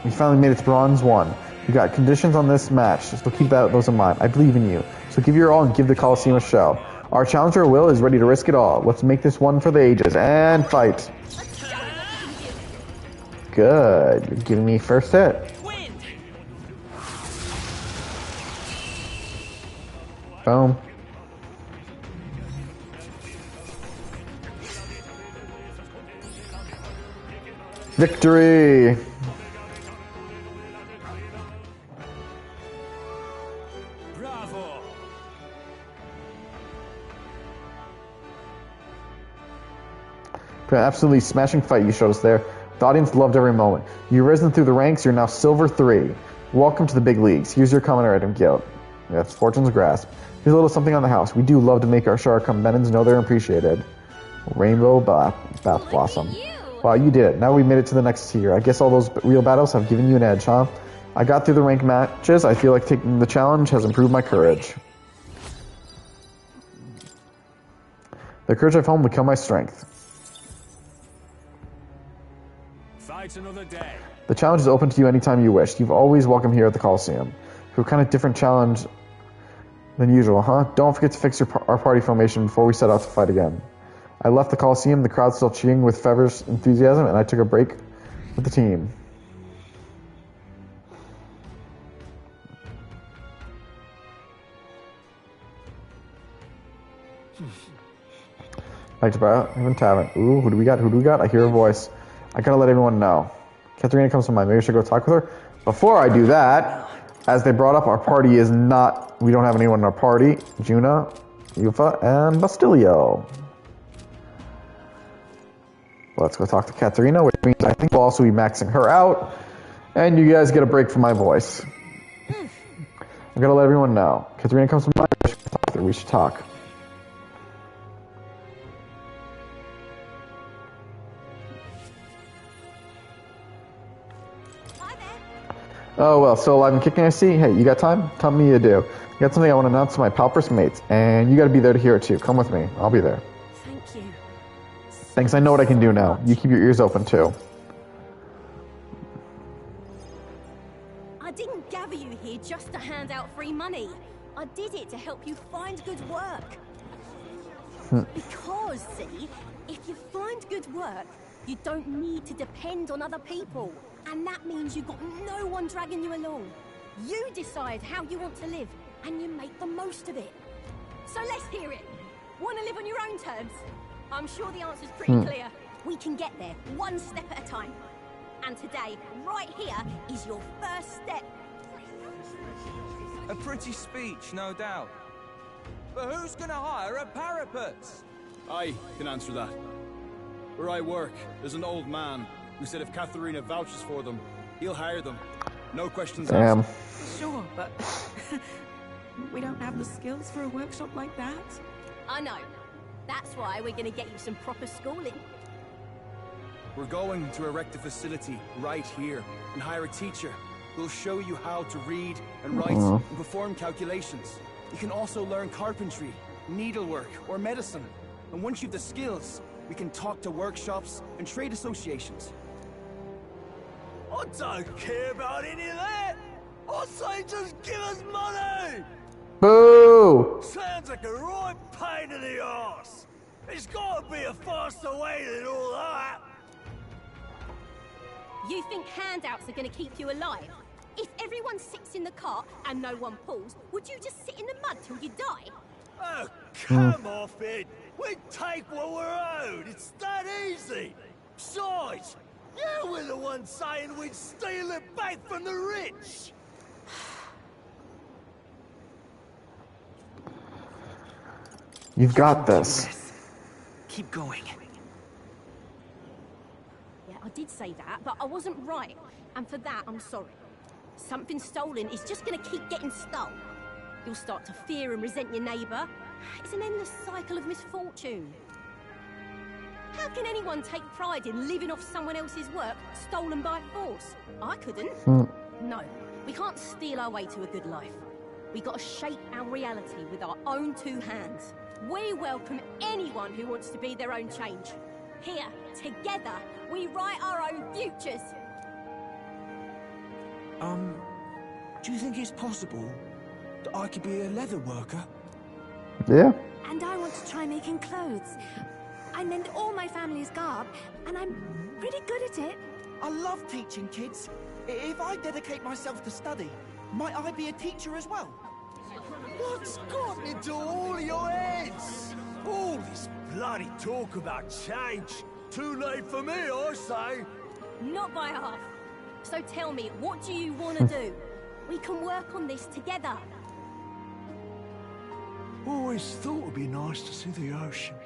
We finally made it to bronze 1. You got conditions on this match, so keep those in mind. I believe in you. So give your all and give the Coliseum a show. Our challenger, Will, is ready to risk it all. Let's make this one for the ages. And fight. Good. You're giving me first hit. Boom. Victory! Bravo! For an absolutely smashing fight you showed us there. The audience loved every moment. You've risen through the ranks, you're now Silver 3. Welcome to the big leagues. Here's your common item guild. That's Fortune's Grasp. Here's a little something on the house. We do love to make our Shara companions know they're appreciated. Rainbow Bath Blossom. Wow, you did it. Now we made it to the next tier. I guess all those real battles have given you an edge, huh? I got through the rank matches. I feel like taking the challenge has improved my courage. The courage I've honed will become my strength. Fight another day. The challenge is open to you anytime you wish. You've always welcome here at the Coliseum. To a kind of different challenge than usual, huh? Don't forget to fix our party formation before we set out to fight again. I left the Coliseum, the crowd still cheering with feverish enthusiasm, and I took a break with the team. Back to Battle Tavern. Ooh, who do we got? Who do we got? I hear a voice. I gotta let everyone know. Katharina comes to mind. Maybe I should go talk with her. Before I do that, as they brought up, our party is not... We don't have anyone in our party. Juna, Yufa, and Bastilio. Let's go talk to Katharina, which means I think we'll also be maxing her out. And you guys get a break from my voice. I'm gonna let everyone know. Katharina comes to mind. We should talk. Oh, well, still alive and kicking, I see. Hey, you got time? Tell me you do. I got something I want to announce to my Palpers mates, and you got to be there to hear it too. Come with me. I'll be there. Thank you. Thanks, I know what I can do now. You keep your ears open too. I didn't gather you here just to hand out free money. I did it to help you find good work. Because, see, if you find good work, you don't need to depend on other people. And that means you've got no one dragging you along. You decide how you want to live, and you make the most of it. So let's hear it. Want to live on your own terms? I'm sure the answer's pretty clear. We can get there, one step at a time. And today, right here, is your first step. A pretty speech, no doubt. But who's gonna hire a parapet? I can answer that. Where I work, there's an old man who said if Katharina vouches for them, he'll hire them. No questions asked. Sure, but we don't have the skills for a workshop like that. I know. That's why we're gonna get you some proper schooling. We're going to erect a facility right here and hire a teacher who'll show you how to read and write and perform calculations. You can also learn carpentry, needlework, or medicine. And once you've the skills, we can talk to workshops and trade associations. I don't care about any of that. I say just give us money. Boo! Sounds like a right pain in the arse. There's got to be a faster way than all that. You think handouts are gonna keep you alive? If everyone sits in the cart and no one pulls, would you just sit in the mud till you die? Oh, come off it. We take what we're owed. It's that easy. Besides, you were the one saying we'd steal it back from the rich. You've got this. Keep going. Yeah, I did say that, but I wasn't right. And for that, I'm sorry. Something stolen is just gonna keep getting stolen. You'll start to fear and resent your neighbour, It's an endless cycle of misfortune. How can anyone take pride in living off someone else's work stolen by force? I couldn't. No, we can't steal our way to a good life. We gotta shape our reality with our own two hands. We welcome anyone who wants to be their own change. Here, together, we write our own futures. Do you think it's possible that I could be a leather worker? Yeah. And I want to try making clothes. I mend all my family's garb, and I'm pretty good at it. I love teaching kids. If I dedicate myself to study, might I be a teacher as well? What's gotten into all your heads? All this bloody talk about change. Too late for me, I say. Not by half. So tell me, what do you want to do? We can work on this together. Always thought it'd be nice to see the ocean.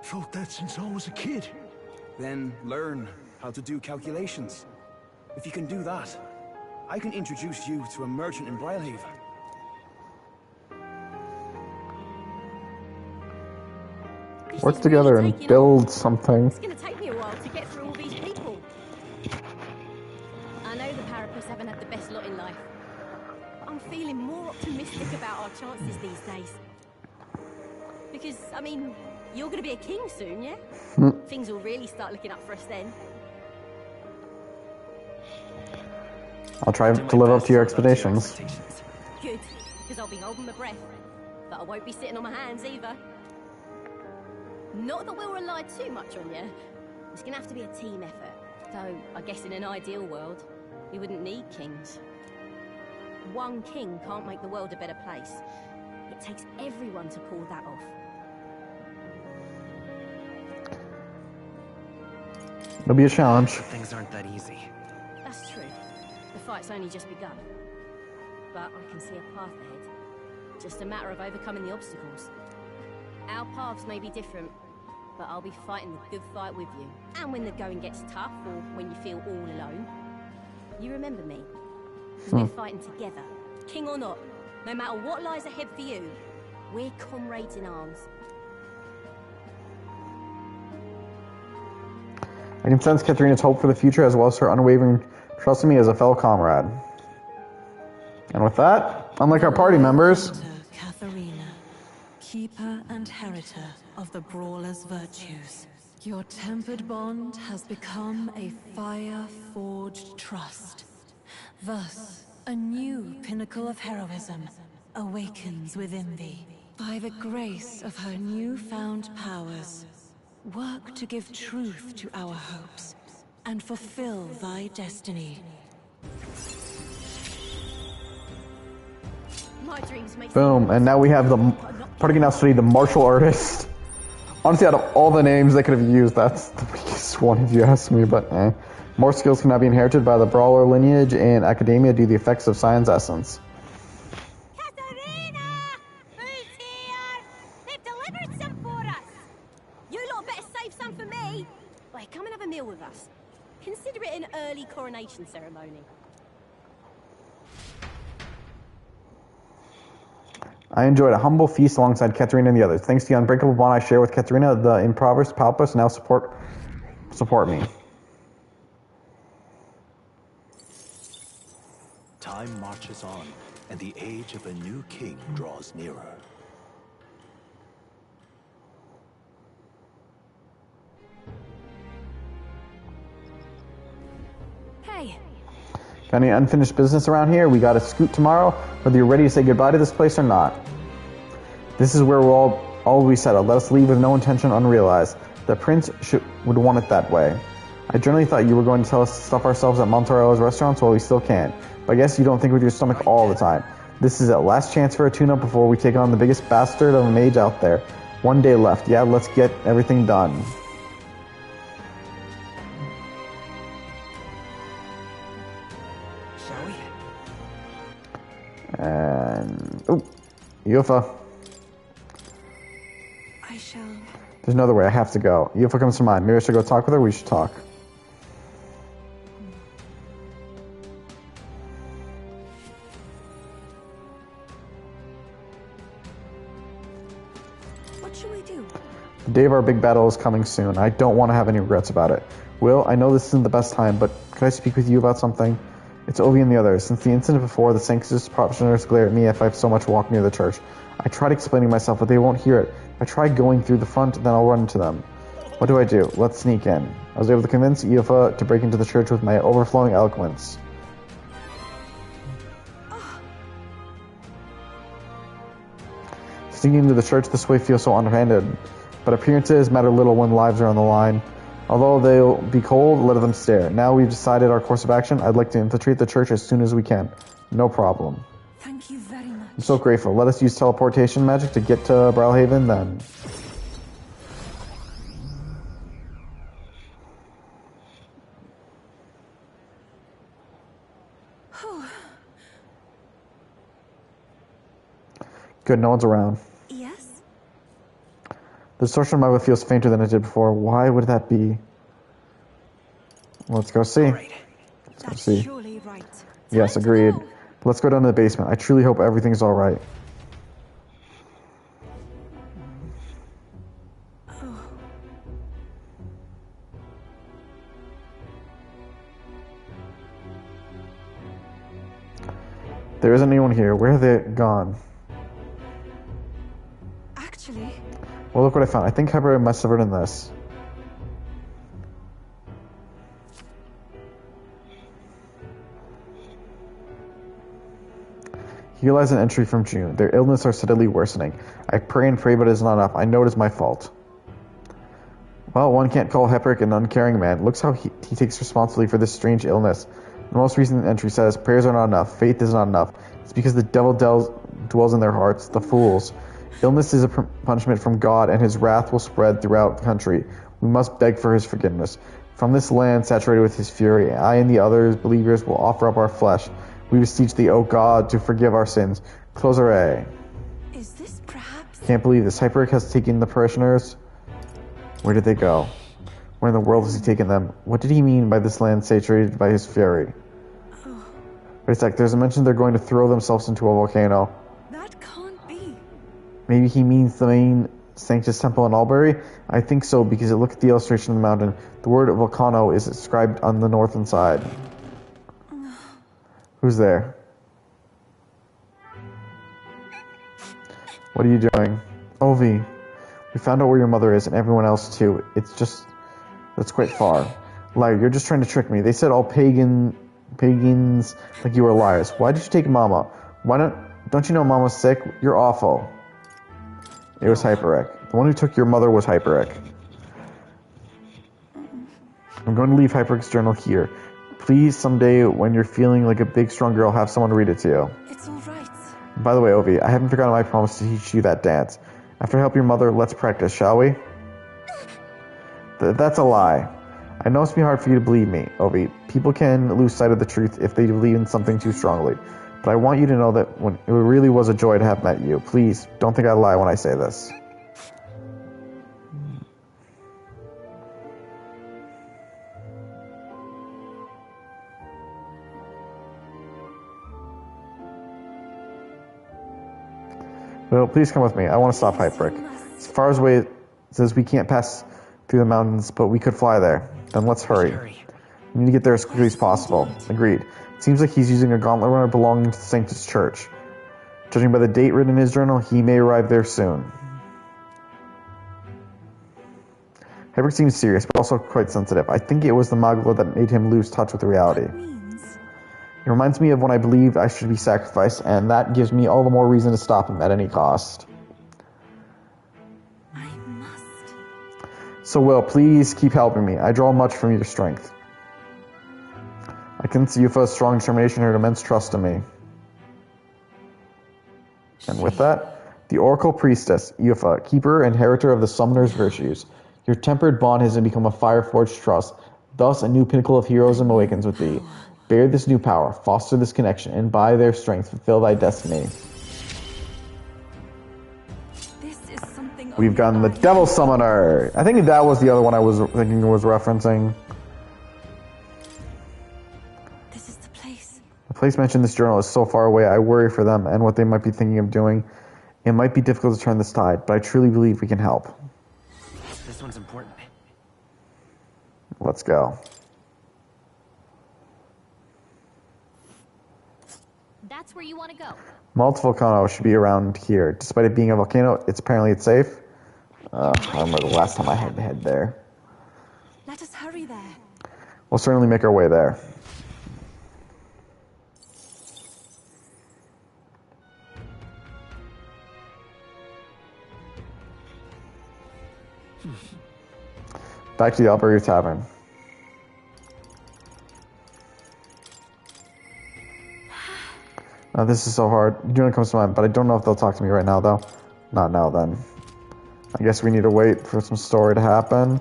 Thought that since I was a kid. Then learn how to do calculations. If you can do that, I can introduce you to a merchant in Brylehaven. Work together and build something. It's gonna take me a while to get through all these people. I know the Parapus haven't had the best lot in life. But I'm feeling more optimistic about our chances these days. Because, I mean, you're gonna be a king soon, yeah? Things will really start looking up for us then. I'll try to live up to your expectations. Good, because I'll be holding my breath. But I won't be sitting on my hands either. Not that we'll rely too much on you. It's gonna have to be a team effort. Though, I guess in an ideal world, we wouldn't need kings. One king can't make the world a better place. It takes everyone to pull that off. It'll be a challenge. Things aren't that easy. That's true. The fight's only just begun. But I can see a path ahead. Just a matter of overcoming the obstacles. Our paths may be different, but I'll be fighting the good fight with you. And when the going gets tough, or when you feel all alone, you remember me. Because we're fighting together, king or not. No matter what lies ahead for you, we're comrades in arms. I can sense Katarina's hope for the future as well as her unwavering trust in me as a fellow comrade. And with that, unlike our party members, Katharina, keeper and heritor of the Brawler's virtues. Your tempered bond has become a fire-forged trust. Thus, a new pinnacle of heroism awakens within thee. By the grace of her newfound powers, work to give truth to our hopes and fulfill thy destiny. My dreams make boom, and now we have the party can now study the martial artist. Honestly, out of all the names they could have used, that's the weakest one if you ask me, but eh. More skills can now be inherited by the brawler lineage and academia due to the effects of science essence. Katharina! Who's here? They've delivered some for us! You lot better save some for me! Wait, come and have a meal with us. Consider it an early coronation ceremony. I enjoyed a humble feast alongside Katarina and the others. Thanks to the unbreakable bond I share with Katarina, the impoverished Palpus now support me. Time marches on, and the age of a new king draws nearer. Hey, Got any unfinished business around here? We got a scoot tomorrow, whether you're ready to say goodbye to this place or not. This is where we'll all be settled. Let us leave with no intention unrealized. The prince would want it that way. I generally thought you were going to tell us to stuff ourselves at Montero's restaurants, well, we still can. But I guess you don't think with your stomach all the time. This is a last chance for a tune-up before we take on the biggest bastard of a mage out there. One day left. Yeah, let's get everything done. Shall we? And... oh, Yufa. I shall... There's no other way. I have to go. Yufa comes to mind. Maybe I should go talk with her? We should talk. I do? The day of our big battle is coming soon. I don't want to have any regrets about it. Will, I know this isn't the best time, but could I speak with you about something? It's Ovi and the others. Since the incident before, the Sanctus parishioners glare at me if I have so much walk near the church. I tried explaining myself, but they won't hear it. I tried going through the front, then I'll run into them. What do I do? Let's sneak in. I was able to convince Yufa to break into the church with my overflowing eloquence. Sneaking into the church this way feels so underhanded, but appearances matter little when lives are on the line. Although they'll be cold, let them stare. Now we've decided our course of action. I'd like to infiltrate the church as soon as we can. No problem. Thank you very much. I'm so grateful. Let us use teleportation magic to get to Brawlhaven then. Good, no one's around. Yes? The distortion of my will feels fainter than it did before. Why would that be? Let's go see. Let's go see. Surely right. Yes, agreed. Let's go down to the basement. I truly hope everything's alright. There isn't anyone here. Where have they gone? Actually... Well, look what I found. I think Hyper must have written this. Here lies an entry from June. Their illness are steadily worsening. I pray and pray, but it is not enough. I know it is my fault. Well, one can't call Heperic an uncaring man. Looks how he takes responsibility for this strange illness. The most recent entry says, prayers are not enough. Faith is not enough. It's because the devil dwells in their hearts, the fools. Illness is a punishment from God, and his wrath will spread throughout the country. We must beg for his forgiveness. From this land saturated with his fury, I and the other believers will offer up our flesh. We beseech thee, O God, to forgive our sins. Close our A. Is this perhaps... Can't believe this. Hyperic has taken the parishioners. Where did they go? Where in the world has he taken them? What did he mean by this land saturated by his fury? Wait a sec, there's a mention they're going to throw themselves into a volcano. That can't be. Maybe he means the main Sanctus Temple in Albury? I think so, because look at the illustration of the mountain. The word volcano is inscribed on the northern side. Who's there? What are you doing? Ovi, we found out where your mother is and everyone else too. That's quite far. Liar, you're just trying to trick me. They said all pagans like you were liars. Why did you take Mama? Don't you know Mama's sick? You're awful. It was Hyperic. The one who took your mother was Hyperic. I'm going to leave Hyperic's journal here. Please, someday when you're feeling like a big, strong girl, have someone read it to you. It's all right. By the way, Ovi, I haven't forgotten my promise to teach you that dance. After I help your mother, let's practice, shall we? That's a lie. I know it's be hard for you to believe me, Ovi. People can lose sight of the truth if they believe in something too strongly. But I want you to know that it really was a joy to have met you. Please, don't think I lie when I say this. Well, please come with me. I want to stop Hyperic. As far away it says we can't pass through the mountains, but we could fly there. Then let's hurry. We need to get there as quickly as possible. Agreed. It seems like he's using a gauntlet runner belonging to the Sanctus Church. Judging by the date written in his journal, he may arrive there soon. Hyperic seems serious, but also quite sensitive. I think it was the Magla that made him lose touch with reality. It reminds me of when I believed I should be sacrificed, and that gives me all the more reason to stop him at any cost. I must. So, Will, please keep helping me. I draw much from your strength. I can see Yufa's strong determination and immense trust in me. And with that, the Oracle Priestess, Yufa, keeper and inheritor of the Summoner's virtues. Your tempered bond has become a fire-forged trust. Thus, a new pinnacle of heroism awakens with thee. Bear this new power, foster this connection, and by their strength fulfill thy destiny. This is something We've gotten the Devil Summoner. I think that was the other one I was thinking was referencing. This is the place. The place mentioned in this journal is so far away, I worry for them and what they might be thinking of doing. It might be difficult to turn this tide, but I truly believe we can help. This one's important. Let's go. That's where you want to go. Malta Volcano should be around here. Despite it being a volcano, it's safe. I remember the last time I had to head there. Let us hurry there. We'll certainly make our way there. Back to the Alberta Tavern. This is so hard. Juna comes to mind, but I don't know if they'll talk to me right now, though. Not now, then. I guess we need to wait for some story to happen.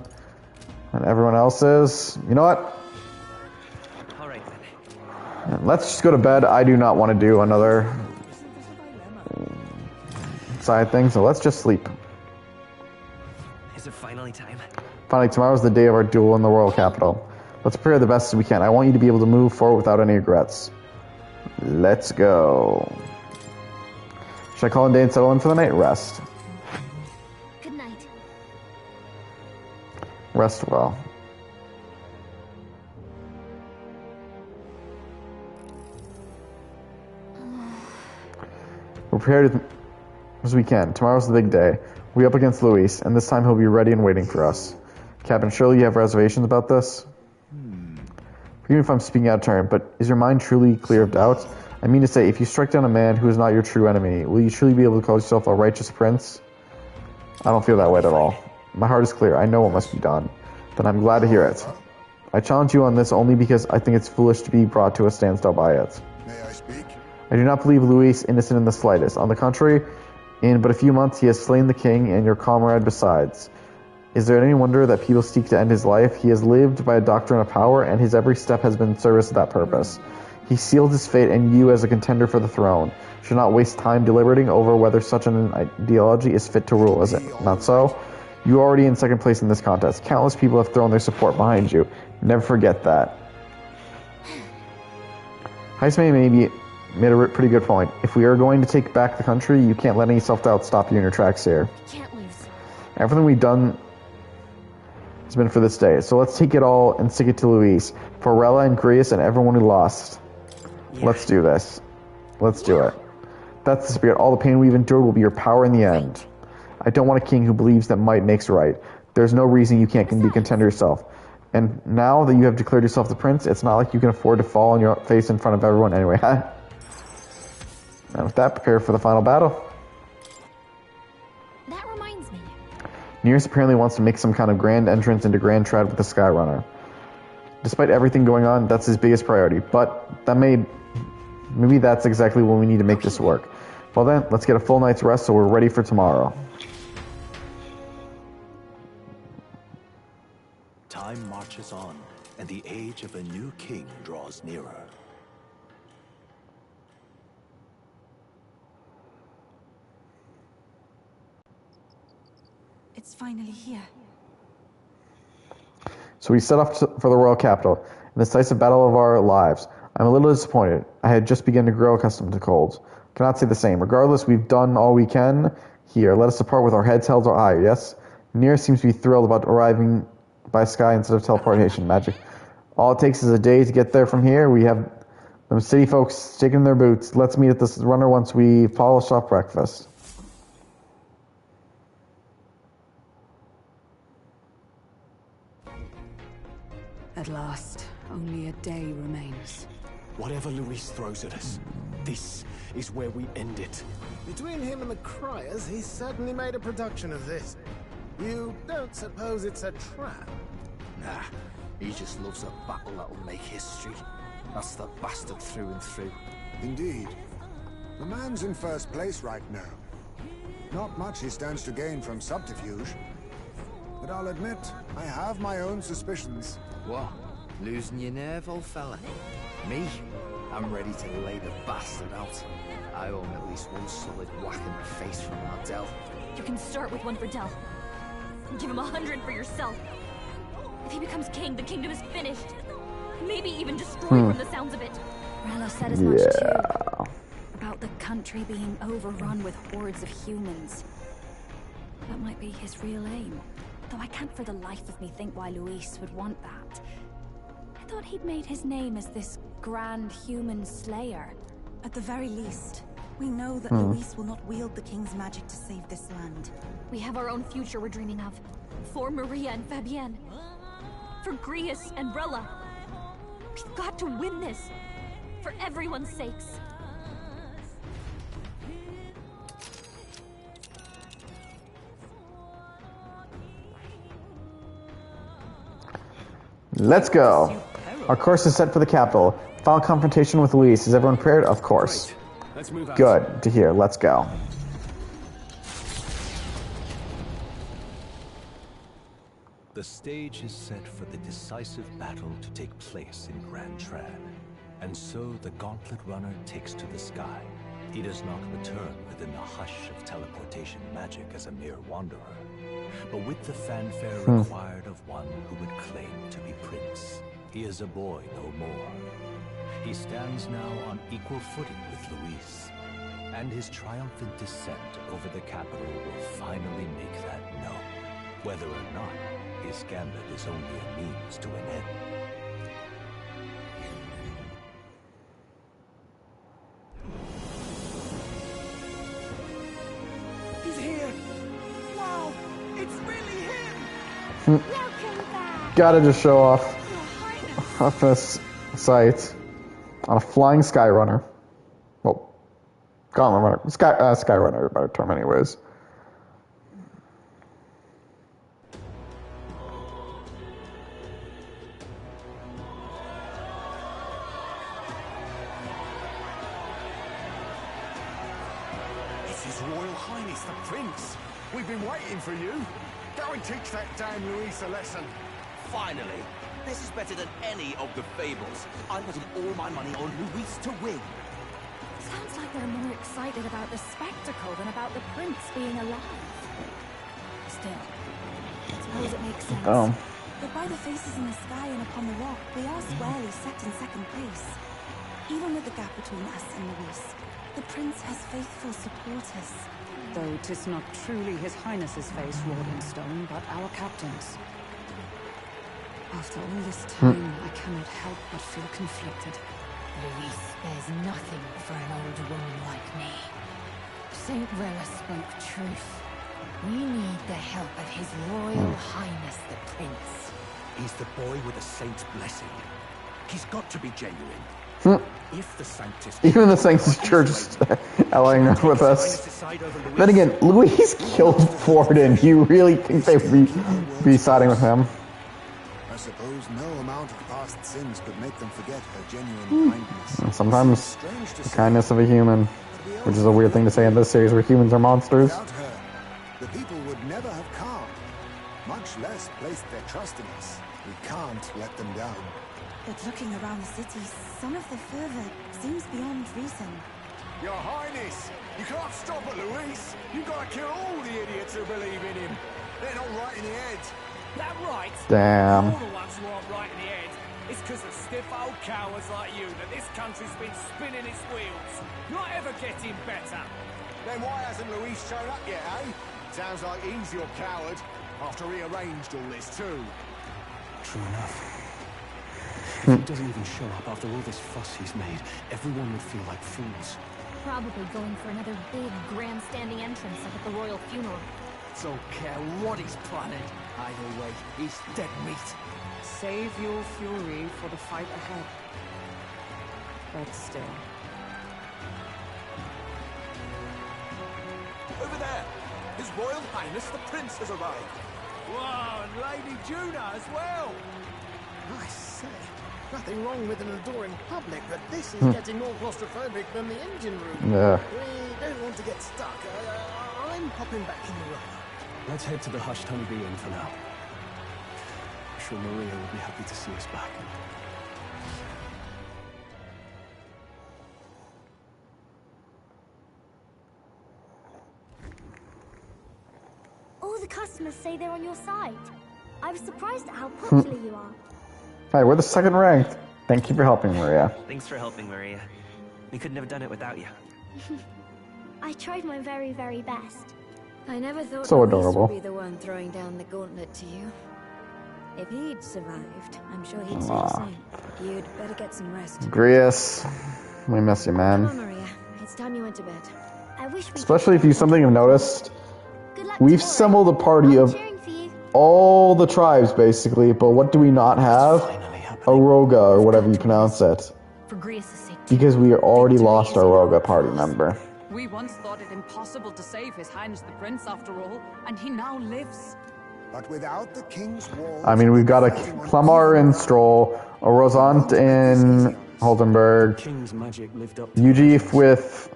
And everyone else is... You know what? All right, then. Let's just go to bed. I do not want to do another side thing, so let's just sleep. Is it finally time? Finally, tomorrow's the day of our duel in the royal capital. Let's prepare the best as we can. I want you to be able to move forward without any regrets. Let's go. Should I call it a day and settle in for the night? Rest. Good night. Rest well. We're prepared as we can. Tomorrow's the big day. We're up against Luis, and this time he'll be ready and waiting for us. Captain, surely you have reservations about this? Forgive me if I'm speaking out of turn, but is your mind truly clear of doubt? I mean to say, if you strike down a man who is not your true enemy, will you truly be able to call yourself a righteous prince? I don't feel that way at all. My heart is clear. I know what must be done. But I'm glad to hear it. I challenge you on this only because I think it's foolish to be brought to a standstill by it. May I speak? I do not believe Luis innocent in the slightest. On the contrary, in but a few months he has slain the king and your comrade besides. Is there any wonder that people seek to end his life? He has lived by a doctrine of power, and his every step has been in service to that purpose. He sealed his fate, and you, as a contender for the throne, should not waste time deliberating over whether such an ideology is fit to rule, is it not so? You are already in second place in this contest. Countless people have thrown their support behind you. Never forget that. Heisman made a pretty good point. If we are going to take back the country, you can't let any self-doubt stop you in your tracks here. Can't lose. Everything we've done has been for this day, so let's take it all and stick it to Luis, Forella and Grius and everyone who lost. Yeah. Let's do this. Let's do it. That's the spirit. All the pain we've endured will be your power in the end. I don't want a king who believes that might makes right. There's no reason you can't be contender yourself. And now that you have declared yourself the prince, it's not like you can afford to fall on your face in front of everyone anyway. And with that, prepare for the final battle. That reminds me. Nearest apparently wants to make some kind of grand entrance into Grand Trad with the Skyrunner. Despite everything going on, that's his biggest priority. But that maybe that's exactly when we need to make this work. Well then, let's get a full night's rest so we're ready for tomorrow. Time marches on, and the age of a new king draws nearer. It's finally here. So we set off for the royal capital, in the decisive battle of our lives. I'm a little disappointed. I had just begun to grow accustomed to colds. Cannot say the same. Regardless, we've done all we can here. Let us depart with our heads held high, yes? Nir seems to be thrilled about arriving by sky instead of teleportation magic. All it takes is a day to get there from here. We have them city folks shaking their boots. Let's meet at this runner once we polish off breakfast. At last, only a day remains. Whatever Luis throws at us, this is where we end it. Between him and the Criers, he's certainly made a production of this. You don't suppose it's a trap? Nah, he just loves a battle that'll make history. That's the bastard through and through. Indeed. The man's in first place right now. Not much he stands to gain from subterfuge. But I'll admit, I have my own suspicions. What? Losing your nerve, old fella? Me? I'm ready to lay the bastard out. I owe him at least one solid whack in the face from Ardell. You can start with one for Del. Give him 100 for yourself. If he becomes king, the kingdom is finished. Maybe even destroyed from the sounds of it. Rella said as much too. About the country being overrun with hordes of humans. That might be his real aim. Though I can't for the life of me think why Luis would want that. I thought he'd made his name as this grand human slayer. At the very least, we know that Luis will not wield the king's magic to save this land. We have our own future we're dreaming of. For Maria and Fabienne. For Grius and Rella. We've got to win this. For everyone's sakes. Let's go. Our course is set for the capital. Final confrontation with Luis. Is everyone prepared? Of course. Right. Let's move out. Good to hear. Let's go. The stage is set for the decisive battle to take place in Grand Tran. And so the Gauntlet Runner takes to the sky. He does not return within the hush of teleportation magic as a mere wanderer, but with the fanfare required of one who would claim to be prince. He is a boy no more. He stands now on equal footing with Luis, and his triumphant descent over the capital will finally make that known, whether or not his gambit is only a means to an end. He's here! Wow! It's really him! Welcome back! Gotta just show off this sight on a flying sky runner. Well, gauntlet runner, sky runner, better term, anyways. It's His Royal Highness the Prince. We've been waiting for you. Go and teach that damn Luis a lesson. Finally. This is better than any of the fables. I'm putting all my money on Luis to win. Sounds like they're more excited about the spectacle than about the prince being alive. Still, I suppose it makes sense. Oh. But by the faces in the sky and upon the rock, we are squarely set in second place. Even with the gap between us and Luis, the prince has faithful supporters. Though 'tis not truly His Highness's face wrought in stone, but our captain's. After all this time, I cannot help but feel conflicted. Luis spares nothing for an old woman like me. Saint Rella spoke truth. We need the help of His Royal Highness the Prince. He's the boy with the saint's blessing. He's got to be genuine. If the Sanctus... Even the Sanctus Church is allying with us. Then again, Luis killed Forden. You really think they would be siding with him? I suppose no amount of past sins could make them forget her genuine kindness. And sometimes the kindness of a human, which is a weird thing to say in this series where humans are monsters. Without her, the people would never have come, much less placed their trust in us. We can't let them down. But looking around the city, some of the fervor seems beyond reason. Your Highness, you can't stop at Luis. You've got to kill all the idiots who believe in him. They're not right in the head. That right? Damn. All the ones who aren't right in the head. It's because of stiff old cowards like you that this country's been spinning its wheels. Not ever getting better. Then why hasn't Luis shown up yet, eh? Sounds like he's your coward, after he arranged all this too. True enough. If he doesn't even show up after all this fuss he's made, everyone would feel like fools. Probably going for another big grandstanding entrance up at the royal funeral. Don't care what he's planning. Either way, he's dead meat. Save your fury for the fight ahead. But still. Over there! His Royal Highness the Prince has arrived. Wow, and Lady Juna as well. I say, nothing wrong with an adoring public, but this is getting more claustrophobic than the engine room. Yeah. We don't want to get stuck. I'm popping back in the room. Let's head to the hushed honeybee inn for now. I'm sure Maria will be happy to see us back. All the customers say they're on your side. I was surprised at how popular you are. Hey, we're the second ranked. Thank you for helping, Maria. Thanks for helping, Maria. We couldn't have done it without you. I tried my very, very best. I never thought So Luis adorable. would be the one throwing down the gauntlet to you. If he'd survived, I'm sure he'd say the same. You'd better get some rest. Grius, we miss you, Come on, man. Maria. It's time you went to bed. I wish we Especially if you something have noticed. We've assembled a party of all the tribes, basically, but what do we not have? Aroga, or whatever you pronounce it. For Grius' sake. Because we already lost our Aroga party member. We once thought it impossible to save His Highness the Prince after all, and he now lives. But without the king's walls... I mean, we've got a Clemar in Stroll, a Rosant in Holtenberg, King's magic lived up Eugif with...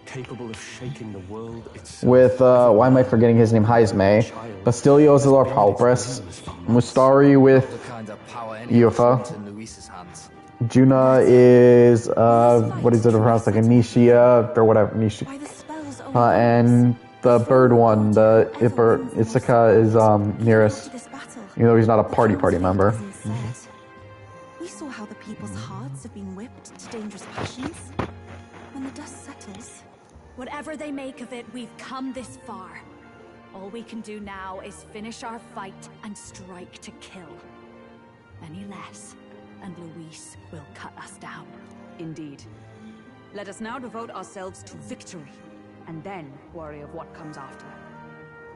capable of shaking the world itself. With, why am I forgetting his name? Heisme. Bastilio is our Palpris. Mustari with Yufa. Juna is, what is it pronounced? Like Anishia, or whatever. And the bird one, the Ithaca is, nearest. Even though he's not a party member. We saw how the people's hearts have been whipped to dangerous passions. When the dust settles... Whatever they make of it, we've come this far. All we can do now is finish our fight and strike to kill. Any less, and Luis will cut us down. Indeed. Let us now devote ourselves to victory, and then worry of what comes after.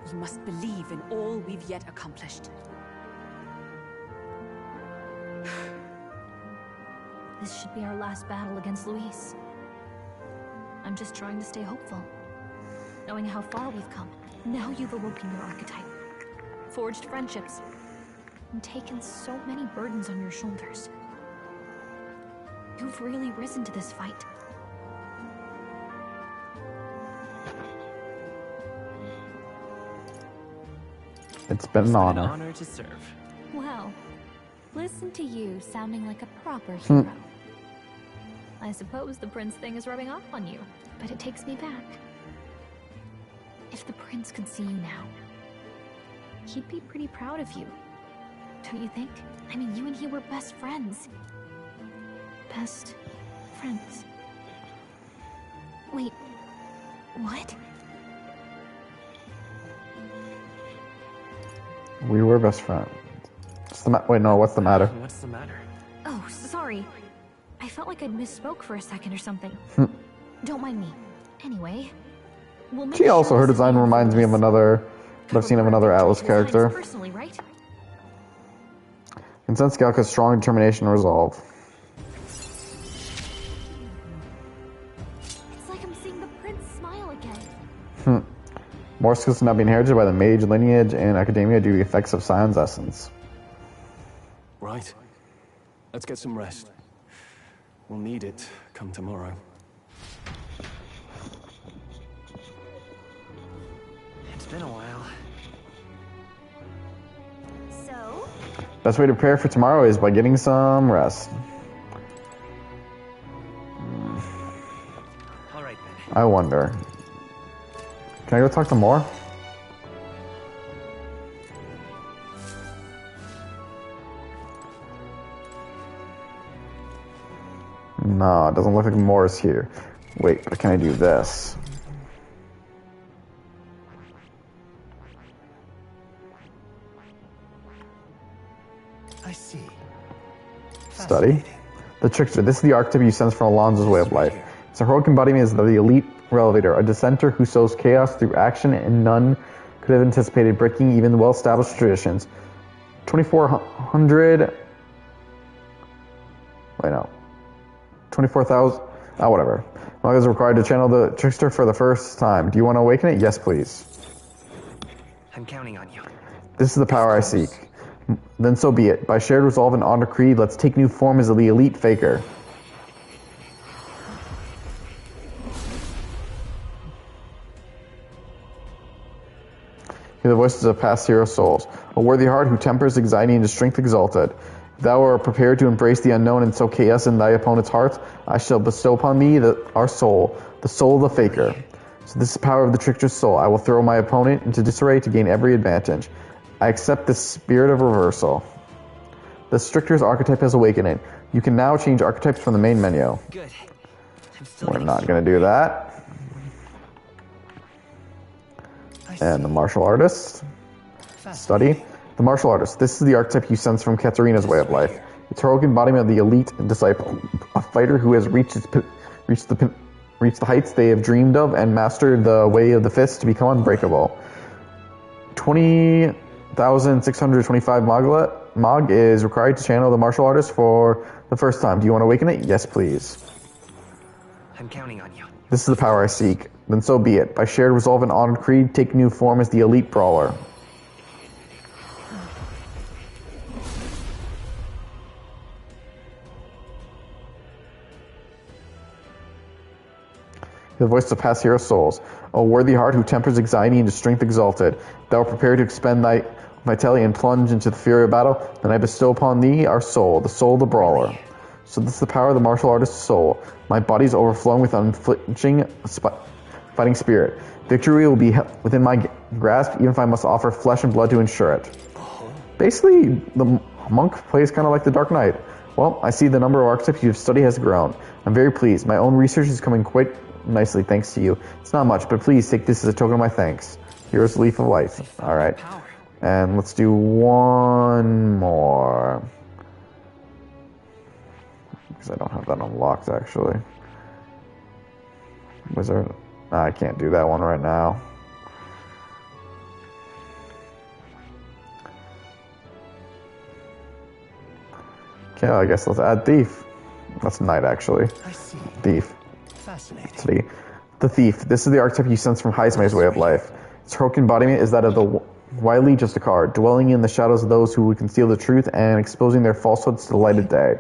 You must believe in all we've yet accomplished. This should be our last battle against Luis. I'm just trying to stay hopeful. Knowing how far we've come. Now you've awoken your archetype. Forged friendships. And taken so many burdens on your shoulders. You've really risen to this fight. It's been an honor. An honor to serve. Well, listen to you sounding like a proper hero. I suppose the prince thing is rubbing off on you, but it takes me back. If the prince could see you now, he'd be pretty proud of you. Don't you think? I mean, you and he were best friends. Best friends. Wait, what? We were best friends. Wait, no, what's the matter? What's the matter? Oh, sorry. I felt like I'd misspoke for a second or something. Don't mind me. Anyway, we'll make She also, sure her this design is reminds me of another, what I've seen of another Atlas character. personally, right? Can sense Galka's strong determination and resolve. It's like I'm seeing the prince smile again. More skills now being inherited by the mage lineage and academia due to the effects of Sion's essence. Right. Let's get some rest. We'll need it come tomorrow. It's been a while. So? Best way to prepare for tomorrow is by getting some rest. All right then. I wonder. Can I go talk to Moore? No, it doesn't look like Moore is here. Wait, but can I do this? I see. Study. The Trickster. This is the archetype you sense from Alonso's way of life. Its heroic embodiment is the elite relevator, a dissenter who sows chaos through action, and none could have anticipated breaking even well-established traditions. 2,400... Wait, no. 24,000... Oh, whatever. Long is required to channel the Trickster for the first time. Do you want to awaken it? Yes, please. I'm counting on you. This is the power I seek. Then so be it. By shared resolve and honor creed, let's take new form as the elite faker. Hear the voices of past hero souls. A worthy heart who tempers anxiety into strength exalted. If thou art prepared to embrace the unknown and sow chaos in thy opponent's heart, I shall bestow upon thee our soul, the soul of the faker. So this is the power of the trickster's soul. I will throw my opponent into disarray to gain every advantage. I accept the spirit of reversal. The Stricter's archetype has awakened. You can now change archetypes from the main menu. Good. We're not going to do that. And the martial artist. Study. The martial artist. This is the archetype you sense from Katarina's way of life. It's heroic embodiment of the elite disciple, a fighter who has reached the heights they have dreamed of and mastered the way of the fist to become unbreakable. 20,625 Mog is required to channel the martial artist for the first time. Do you want to awaken it? Yes, please. I'm counting on you. This is the power I seek. Then so be it. By shared resolve and honored creed, take new form as the elite brawler. The voice of past hero souls. O worthy heart who tempers anxiety into strength exalted. Thou art prepared to expend thy vitality and plunge into the fury of battle. Then I bestow upon thee our soul, the soul of the brawler. So this is the power of the martial artist's soul. My body is overflowing with unflinching fighting spirit. Victory will be within my grasp, even if I must offer flesh and blood to ensure it. Basically, the monk plays kind of like the Dark Knight. Well, I see the number of archetypes you have studied has grown. I'm very pleased. My own research is coming quite nicely thanks to you. It's not much, but please take this as a token of my thanks. Here's the Leaf of Life. Alright. And let's do one more. Because I don't have that unlocked, actually. Wizard. I can't do that one right now. Okay, I guess let's add Thief. That's Knight, actually. Thief. Fascinating. The Thief. This is the archetype you sense from Heismay's way of life. Its heroic embodiment is that of the wily Justicar, dwelling in the shadows of those who would conceal the truth and exposing their falsehoods to the light of day.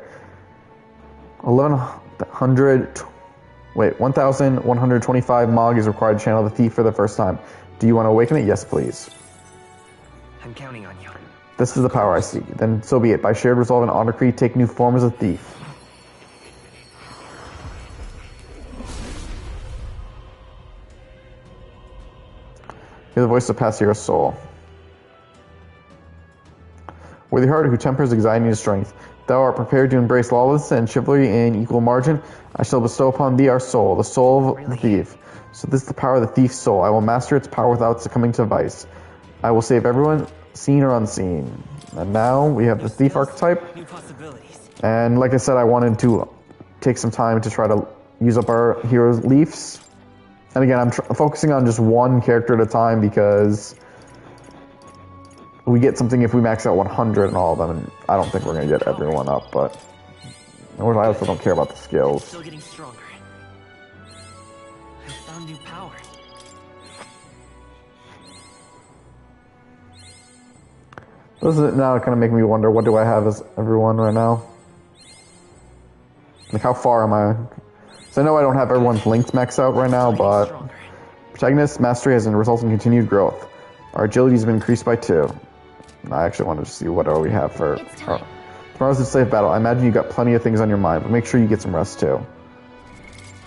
1,125 Mog is required to channel the Thief for the first time. Do you want to awaken it? Yes, please. I'm counting on you. This is the power I seek. Then so be it. By shared resolve and honor creed, take new form as a thief. Hear the voice of past hero's soul. Worthy heart who tempers anxiety and strength. Thou art prepared to embrace lawlessness and chivalry in equal margin. I shall bestow upon thee our soul, the soul of the thief. So this is the power of the thief's soul. I will master its power without succumbing to vice. I will save everyone, seen or unseen. And now we have the thief archetype. And like I said, I wanted to take some time to try to use up our hero's leafs. And again, I'm focusing on just one character at a time because we get something if we max out 100 and all of them, and I don't think we're going to get everyone up, but I also don't care about the skills. Still getting stronger. I found new power. This is now kind of making me wonder, what do I have as everyone right now? Like, how far am I? So I know I don't have everyone's linked max out right now, but protagonist mastery has resulted in continued growth. Our agility has been increased by 2. I actually wanted to see what we have for tomorrow's a safe battle. I imagine you got plenty of things on your mind, but make sure you get some rest too.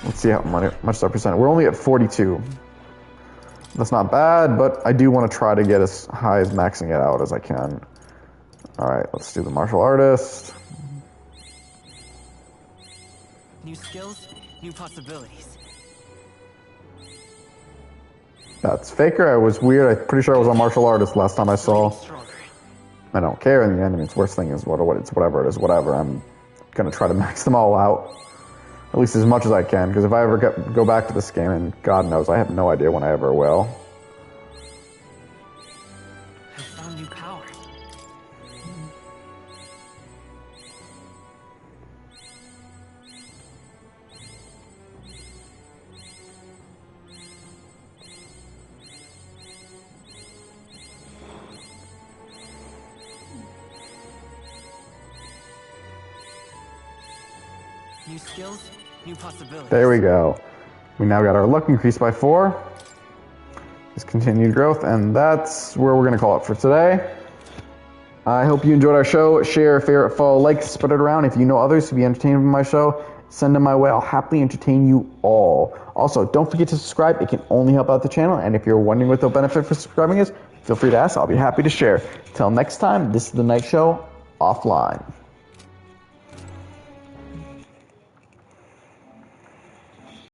Let's see how much our percent. We're only at 42. That's not bad, but I do want to try to get as high as maxing it out as I can. Alright, let's do the martial artist. New skills, new possibilities. That's Faker. I was weird. I'm pretty sure I was a martial artist last time I saw. I don't care in the end. I mean, it's worst thing is whatever it is, whatever. I'm gonna try to max them all out, at least as much as I can. Because if I ever go back to this game, and God knows, I have no idea when I ever will. I found new power. New skills, new possibilities. There we go. We now got our luck increased by 4. Just continued growth, and that's where we're going to call it for today. I hope you enjoyed our show. Share, favorite, follow, like, spread it around. If you know others to be entertained by my show, send them my way. I'll happily entertain you all. Also, don't forget to subscribe. It can only help out the channel, and if you're wondering what the benefit for subscribing is, feel free to ask. I'll be happy to share. Till next time, this is the Knight Show, offline.